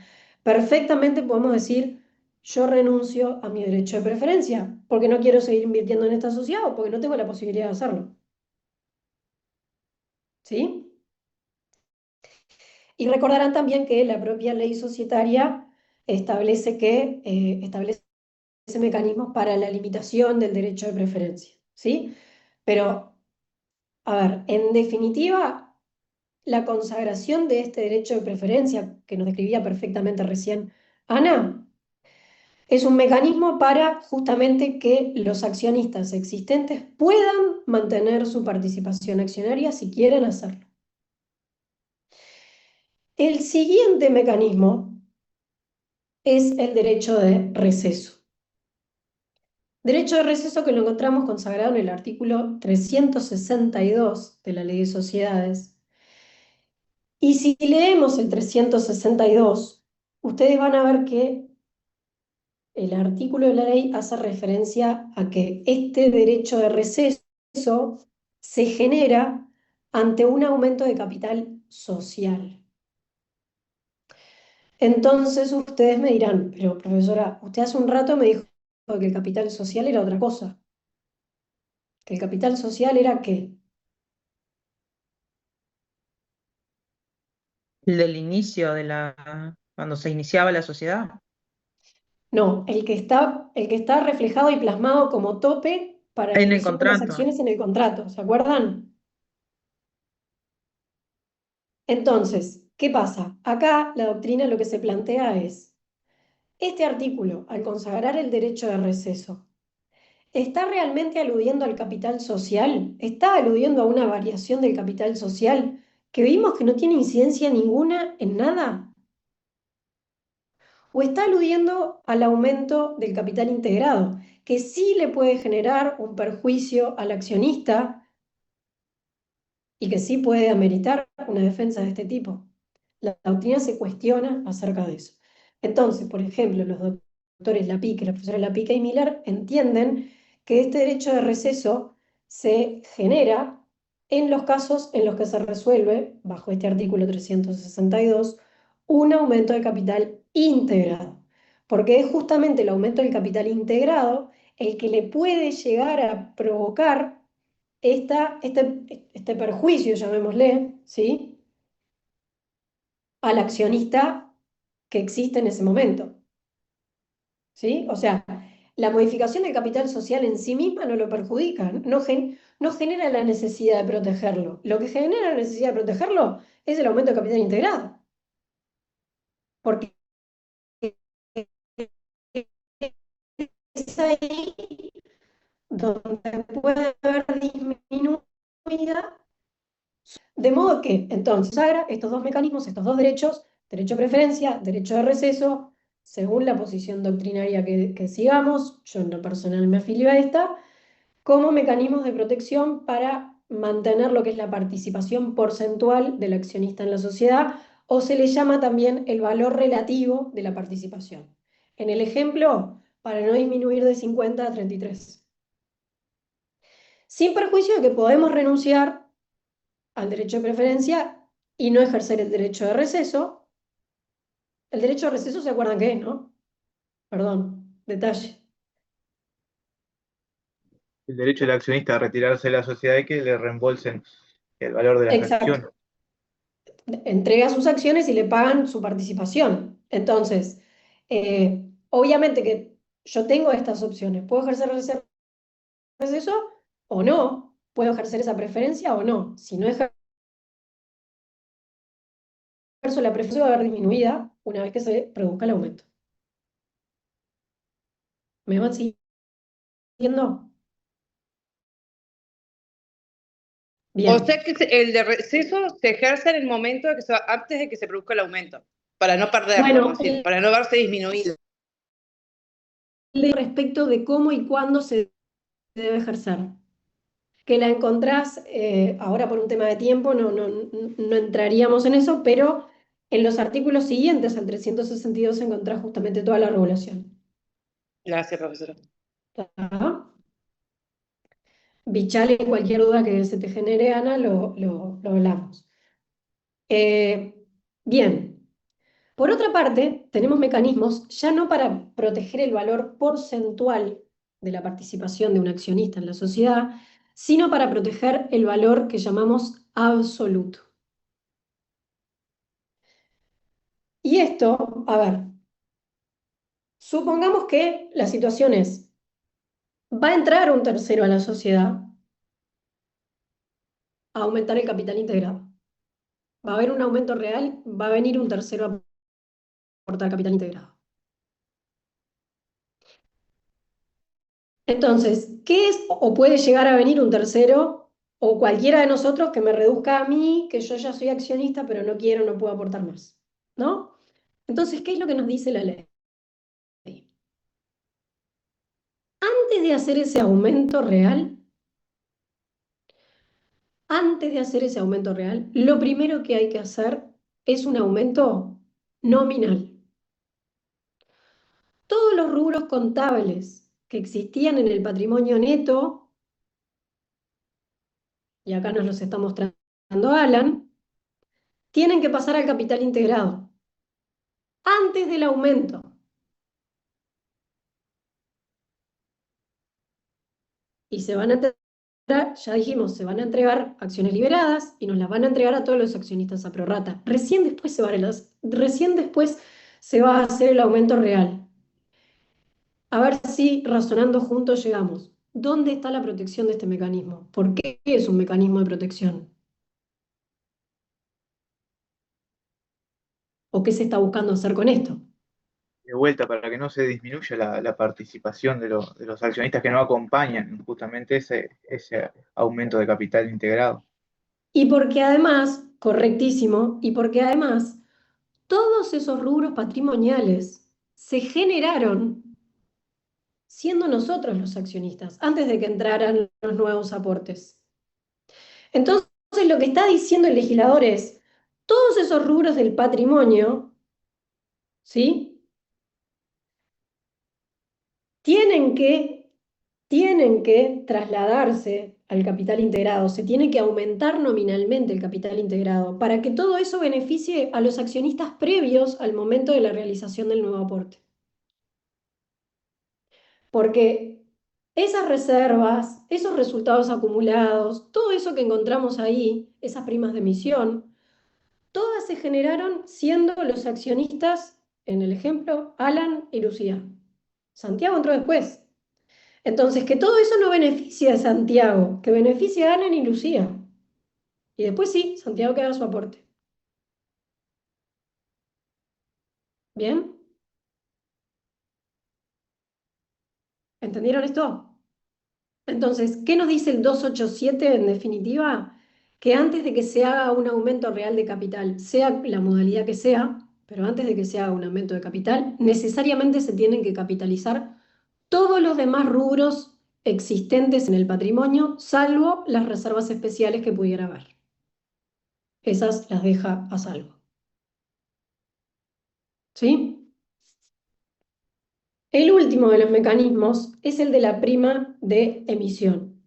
Perfectamente podemos decir, yo renuncio a mi derecho de preferencia porque no quiero seguir invirtiendo en esta sociedad o porque no tengo la posibilidad de hacerlo. ¿Sí? Y recordarán también que la propia ley societaria establece mecanismos para la limitación del derecho de preferencia, ¿sí? Pero, a ver, en definitiva, la consagración de este derecho de preferencia, que nos describía perfectamente recién Ana, es un mecanismo para justamente que los accionistas existentes puedan mantener su participación accionaria si quieren hacerlo. El siguiente mecanismo es el derecho de receso. Derecho de receso que lo encontramos consagrado en el artículo 362 de la Ley de Sociedades. Y si leemos el 362, ustedes van a ver que el artículo de la ley hace referencia a que este derecho de receso se genera ante un aumento de capital social. Entonces ustedes me dirán, pero profesora, usted hace un rato me dijo que el capital social era otra cosa. ¿Que el capital social era qué? El del inicio cuando se iniciaba la sociedad. No, el que está reflejado y plasmado como tope para la En el emisión de las contrato. acciones en el contrato, ¿se acuerdan? Entonces, ¿qué pasa? Acá la doctrina lo que se plantea es, este artículo, al consagrar el derecho de receso, ¿está realmente aludiendo al capital social? ¿Está aludiendo a una variación del capital social que vimos que no tiene incidencia ninguna en nada? o está aludiendo al aumento del capital integrado, que sí le puede generar un perjuicio al accionista y que sí puede ameritar una defensa de este tipo. La doctrina se cuestiona acerca de eso. Entonces, por ejemplo, los doctores Lapique, la profesora Lapique y Miller entienden que este derecho de receso se genera en los casos en los que se resuelve, bajo este artículo 362, un aumento de capital integrado. Porque es justamente el aumento del capital integrado el que le puede llegar a provocar este perjuicio, llamémosle, ¿sí?, al accionista que existe en ese momento. ¿Sí? O sea, la modificación del capital social en sí misma no lo perjudica, no genera la necesidad de protegerlo. Lo que genera la necesidad de protegerlo es el aumento del capital integrado. Porque es ahí donde puede haber disminuida. De modo que, entonces, consagra estos dos mecanismos, estos dos derechos, derecho a preferencia, derecho de receso, según la posición doctrinaria que sigamos, yo en lo personal me afilio a esta, como mecanismos de protección para mantener lo que es la participación porcentual del accionista en la sociedad, o se le llama también el valor relativo de la participación. En el ejemplo, para no disminuir de 50 a 33. Sin perjuicio de que podemos renunciar al derecho de preferencia y no ejercer el derecho de receso. El derecho de receso, ¿se acuerdan qué es, no? Perdón, detalle. El derecho del accionista a retirarse de la sociedad y que le reembolsen el valor de las acciones. Exacto. Entrega sus acciones y le pagan su participación. Entonces, obviamente que yo tengo estas opciones. ¿Puedo ejercer ese receso o no? ¿Puedo ejercer esa preferencia o no? Si no ejerzo la preferencia, va a haber disminuida una vez que se produzca el aumento. ¿Me van siguiendo? O Bien. sea que el de receso se ejerce en el momento de que antes de que se produzca el aumento, para no perderlo, Bueno, es decir, para no verse disminuido. Respecto de cómo y cuándo se debe ejercer. Que la encontrás, ahora por un tema de tiempo no entraríamos en eso, pero en los artículos siguientes al 362 encontrás justamente toda la regulación. Gracias, profesora. ¿Está? Bichale, cualquier duda que se te genere, Ana, lo hablamos. Bien. Por otra parte, tenemos mecanismos ya no para proteger el valor porcentual de la participación de un accionista en la sociedad, sino para proteger el valor que llamamos absoluto. Y esto, a ver, supongamos que la situación es, va a entrar un tercero a la sociedad a aumentar el capital integrado. Va a haber un aumento real, va a venir un tercero a aportar capital integrado. Entonces, ¿qué es o puede llegar a venir un tercero o cualquiera de nosotros que me reduzca a mí, que yo ya soy accionista, pero no quiero, no puedo aportar más? ¿No? Entonces, ¿qué es lo que nos dice la ley? Antes de hacer ese aumento real, lo primero que hay que hacer es un aumento nominal. Todos los rubros contables que existían en el patrimonio neto, y acá nos los está mostrando Alan, tienen que pasar al capital integrado antes del aumento. Y se van a entregar, ya dijimos, se van a entregar acciones liberadas y nos las van a entregar a todos los accionistas a prorrata. Recién después se va a hacer el aumento real. A ver si razonando juntos llegamos. ¿Dónde está la protección de este mecanismo? ¿Por qué es un mecanismo de protección? ¿O qué se está buscando hacer con esto? De vuelta, para que no se disminuya la participación de los accionistas que no acompañan justamente ese aumento de capital integrado. Y porque además, correctísimo, y porque además todos esos rubros patrimoniales se generaron siendo nosotros los accionistas, antes de que entraran los nuevos aportes. Entonces, lo que está diciendo el legislador es, todos esos rubros del patrimonio, ¿sí? Tienen que trasladarse al capital integrado, se tiene que aumentar nominalmente el capital integrado para que todo eso beneficie a los accionistas previos al momento de la realización del nuevo aporte. Porque esas reservas, esos resultados acumulados, todo eso que encontramos ahí, esas primas de emisión, todas se generaron siendo los accionistas, en el ejemplo, Alan y Lucía. Santiago entró después. Entonces, que todo eso no beneficie a Santiago, que beneficie a Alan y Lucía. Y después sí, Santiago que haga su aporte. ¿Bien? ¿Entendieron esto? Entonces, ¿qué nos dice el 287 en definitiva? Que antes de que se haga un aumento real de capital, sea la modalidad que sea, pero antes de que se haga un aumento de capital, necesariamente se tienen que capitalizar todos los demás rubros existentes en el patrimonio, salvo las reservas especiales que pudiera haber. Esas las deja a salvo. ¿Sí? El último de los mecanismos es el de la prima de emisión.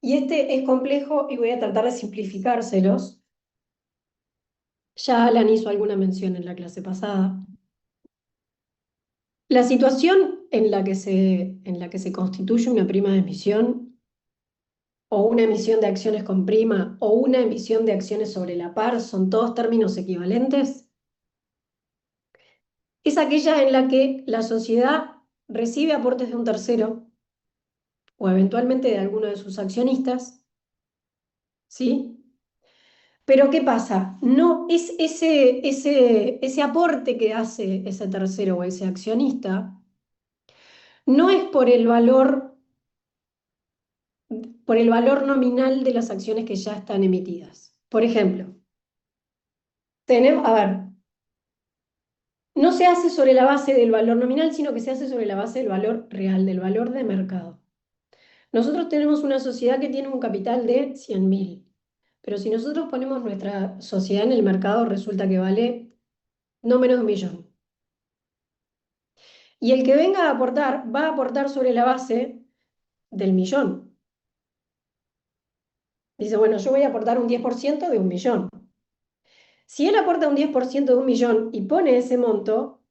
Y este es complejo y voy a tratar de simplificárselos. Ya Alan hizo alguna mención en la clase pasada. La situación en la que se constituye una prima de emisión, o una emisión de acciones con prima, o una emisión de acciones sobre la par, son todos términos equivalentes, es aquella en la que la sociedad recibe aportes de un tercero, o eventualmente de alguno de sus accionistas, ¿sí? Pero ¿qué pasa? No es ese aporte que hace ese tercero o ese accionista, no es por el valor nominal de las acciones que ya están emitidas. Por ejemplo, a ver, no se hace sobre la base del valor nominal, sino que se hace sobre la base del valor real, del valor de mercado. Nosotros tenemos una sociedad que tiene un capital de 100.000, pero si nosotros ponemos nuestra sociedad en el mercado, resulta que vale no menos de 1.000.000. Y el que venga a aportar, va a aportar sobre la base del 1.000.000. Dice, bueno, yo voy a aportar un 10% de 1.000.000. Si él aporta un 10% de 1.000.000 y pone ese monto,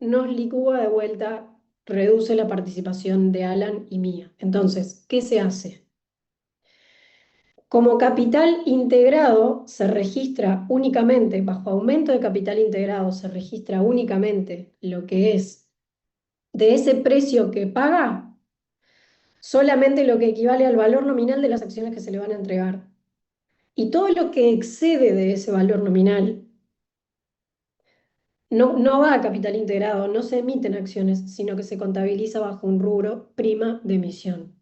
nos licúa de vuelta, reduce la participación de Alan y mía. Entonces, ¿qué se hace? Como capital integrado se registra únicamente, bajo aumento de capital integrado, se registra únicamente lo que es de ese precio que paga, solamente lo que equivale al valor nominal de las acciones que se le van a entregar. Y todo lo que excede de ese valor nominal no va a capital integrado, no se emiten acciones, sino que se contabiliza bajo un rubro prima de emisión.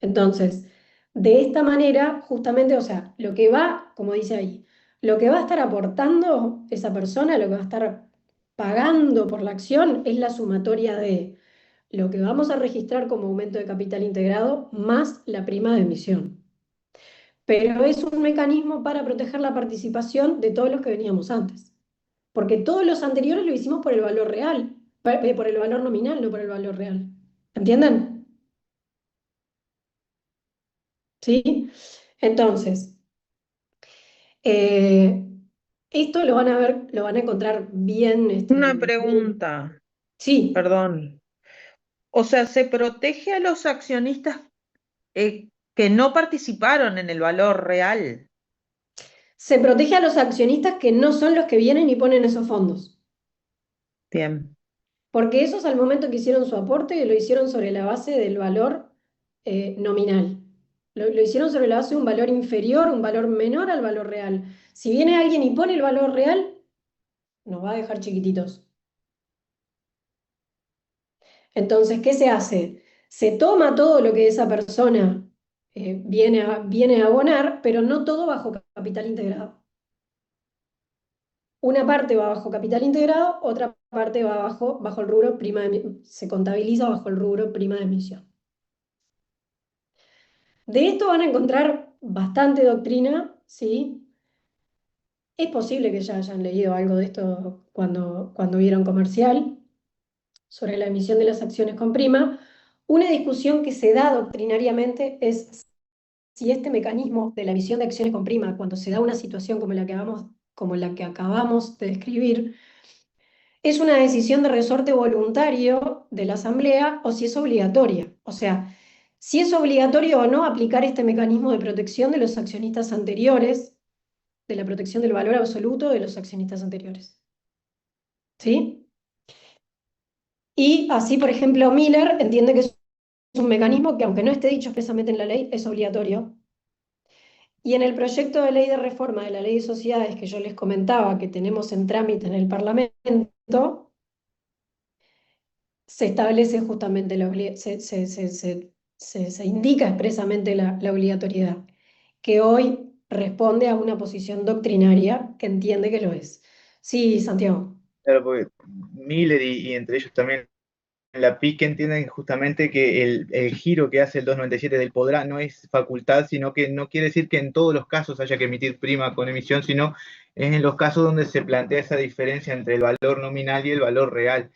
Entonces, de esta manera, justamente, o sea, lo que va, como dice ahí, lo que va a estar aportando esa persona, lo que va a estar pagando por la acción, es la sumatoria de lo que vamos a registrar como aumento de capital integrado más la prima de emisión. Pero es un mecanismo para proteger la participación de todos los que veníamos antes. Porque todos los anteriores lo hicimos por el valor real, por el valor nominal, no por el valor real. ¿Entienden? ¿Sí? Entonces, eh, esto lo van a ver, lo van a encontrar bien. Una pregunta, Sí, perdón. O sea, ¿se protege a los accionistas que no participaron en el valor real? se protege a los accionistas que no son los que vienen y ponen esos fondos. Bien. Porque esos al momento que hicieron su aporte lo hicieron sobre la base del valor nominal. Lo hicieron sobre la base de un valor inferior, un valor menor al valor real. Si viene alguien y pone el valor real, nos va a dejar chiquititos. Entonces, ¿qué se hace? Se toma todo lo que esa persona viene a abonar, pero no todo bajo capital integrado. Una parte va bajo capital integrado, otra parte va bajo el rubro se contabiliza bajo el rubro prima de emisión. De esto van a encontrar bastante doctrina, ¿sí? Es posible que ya hayan leído algo de esto cuando vieron comercial sobre la emisión de las acciones con prima. Una discusión que se da doctrinariamente es si este mecanismo de la emisión de acciones con prima, cuando se da una situación como la que acabamos de describir, es una decisión de resorte voluntario de la Asamblea o si es obligatoria. O sea, si es obligatorio o no aplicar este mecanismo de protección de los accionistas anteriores, de la protección del valor absoluto de los accionistas anteriores. ¿Sí? Y así, por ejemplo, Miller entiende que es un mecanismo que, aunque no esté dicho expresamente en la ley, es obligatorio. Y en el proyecto de ley de reforma de la ley de sociedades que yo les comentaba, que tenemos en trámite en el Parlamento, se establece justamente se indica expresamente la obligatoriedad, que hoy responde a una posición doctrinaria que entiende que lo es. Sí, Santiago. Claro, porque Miller y entre ellos también la PIC entienden justamente que el giro que hace el 297 del podrá no es facultad, sino que no quiere decir que en todos los casos haya que emitir prima con emisión, sino es en los casos donde se plantea esa diferencia entre el valor nominal y el valor real.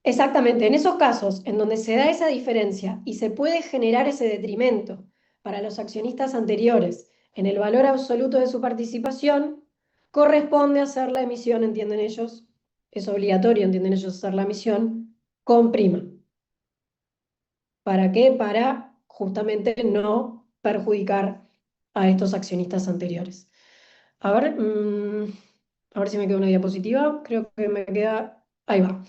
Exactamente, en esos casos en donde se da esa diferencia y se puede generar ese detrimento para los accionistas anteriores en el valor absoluto de su participación, corresponde hacer la emisión, entienden ellos, es obligatorio, entienden ellos, hacer la emisión con prima. ¿Para qué? Para justamente no perjudicar a estos accionistas anteriores. A ver si me queda una diapositiva, creo que me queda, ahí va.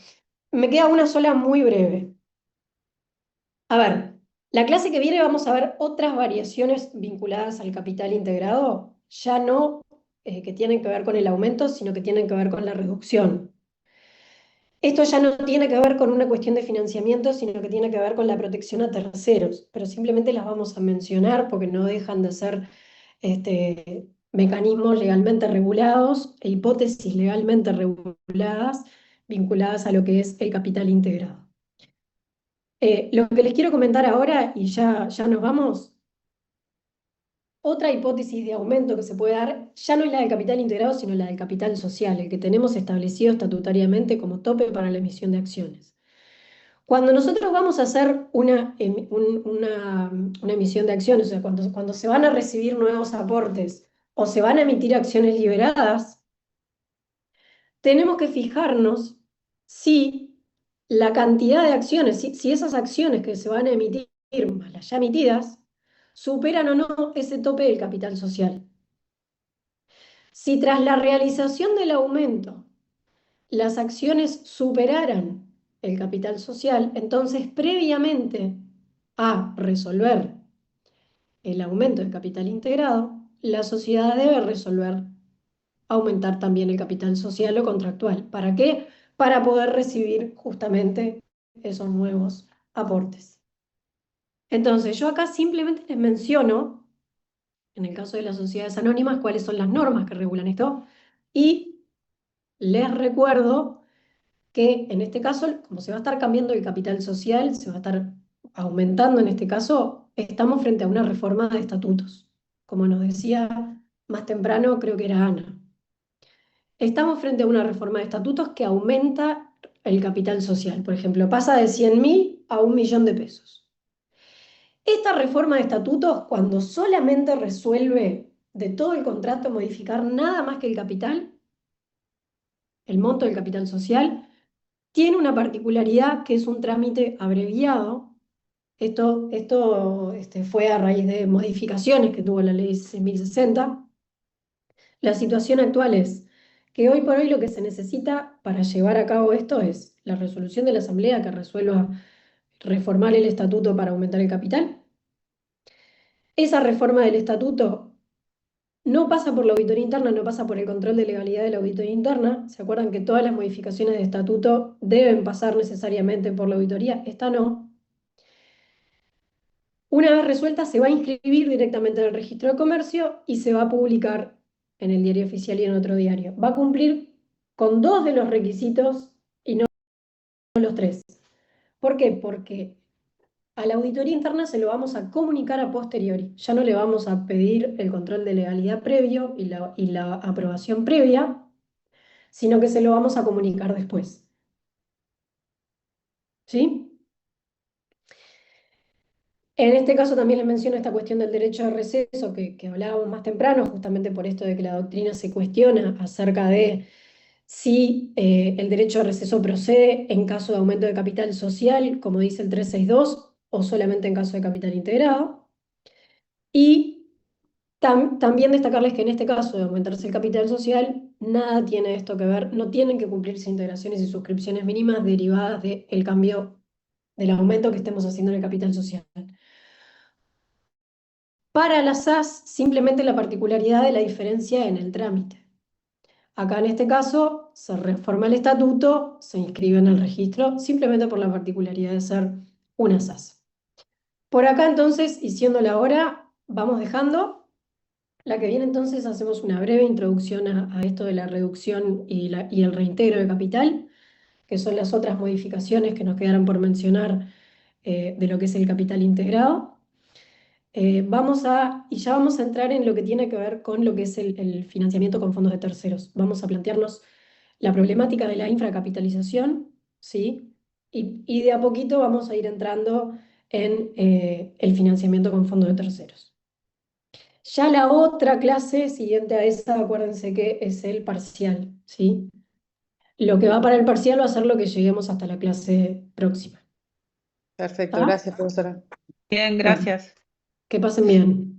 Me queda una sola muy breve. A ver, la clase que viene vamos a ver otras variaciones vinculadas al capital integrado, ya no que tienen que ver con el aumento, sino que tienen que ver con la reducción. Esto ya no tiene que ver con una cuestión de financiamiento, sino que tiene que ver con la protección a terceros, pero simplemente las vamos a mencionar porque no dejan de ser mecanismos legalmente regulados e hipótesis legalmente reguladas vinculadas a lo que es el capital integrado. Lo que les quiero comentar ahora, y ya nos vamos, otra hipótesis de aumento que se puede dar, ya no es la del capital integrado, sino la del capital social, el que tenemos establecido estatutariamente como tope para la emisión de acciones. Cuando nosotros vamos a hacer una emisión de acciones, o sea, cuando se van a recibir nuevos aportes o se van a emitir acciones liberadas, tenemos que fijarnos si la cantidad de acciones, si esas acciones que se van a emitir, más las ya emitidas, superan o no ese tope del capital social. Si tras la realización del aumento las acciones superaran el capital social, entonces previamente a resolver el aumento del capital integrado, la sociedad debe resolver aumentar también el capital social o contractual. ¿Para qué? Para poder recibir justamente esos nuevos aportes. Entonces, yo acá simplemente les menciono, en el caso de las sociedades anónimas, cuáles son las normas que regulan esto, y les recuerdo que en este caso, como se va a estar cambiando el capital social, se va a estar aumentando en este caso, estamos frente a una reforma de estatutos. Como nos decía más temprano, creo que era Ana. Estamos frente a una reforma de estatutos que aumenta el capital social. Por ejemplo, pasa de 100.000 a 1.000.000 de pesos. Esta reforma de estatutos, cuando solamente resuelve de todo el contrato modificar nada más que el capital, el monto del capital social, tiene una particularidad que es un trámite abreviado. Esto fue a raíz de modificaciones que tuvo la ley 6060. La situación actual es que hoy por hoy lo que se necesita para llevar a cabo esto es la resolución de la Asamblea que resuelva reformar el estatuto para aumentar el capital. Esa reforma del estatuto no pasa por la auditoría interna, no pasa por el control de legalidad de la auditoría interna. ¿Se acuerdan que todas las modificaciones de estatuto deben pasar necesariamente por la auditoría? Esta no. Una vez resuelta, se va a inscribir directamente en el registro de comercio y se va a publicar en el diario oficial y en otro diario. Va a cumplir con 2 de los requisitos y no los 3. ¿Por qué? Porque a la auditoría interna se lo vamos a comunicar a posteriori. Ya no le vamos a pedir el control de legalidad previo y la aprobación previa, sino que se lo vamos a comunicar después. ¿Sí? En este caso también les menciono esta cuestión del derecho de receso que hablábamos más temprano, justamente por esto de que la doctrina se cuestiona acerca de si el derecho de receso procede en caso de aumento de capital social, como dice el 362, o solamente en caso de capital integrado. Y también destacarles que en este caso de aumentarse el capital social, nada tiene esto que ver, no tienen que cumplirse integraciones y suscripciones mínimas derivadas del cambio, del aumento que estemos haciendo en el capital social. Para las SAS, simplemente la particularidad de la diferencia en el trámite. Acá en este caso se reforma el estatuto, se inscribe en el registro, simplemente por la particularidad de ser una SAS. Por acá entonces, y siendo la hora, vamos dejando. La que viene entonces hacemos una breve introducción a esto de la reducción y el reintegro de capital, que son las otras modificaciones que nos quedaron por mencionar de lo que es el capital integrado. Y ya vamos a entrar en lo que tiene que ver con lo que es el financiamiento con fondos de terceros. Vamos a plantearnos la problemática de la infracapitalización, ¿sí? Y de a poquito vamos a ir entrando en el financiamiento con fondos de terceros. Ya la otra clase siguiente a esa, acuérdense que es el parcial, ¿sí? Lo que va para el parcial va a ser lo que lleguemos hasta la clase próxima. Perfecto, ¿Está? gracias, profesora. Bien, Bueno, gracias. que pasen bien.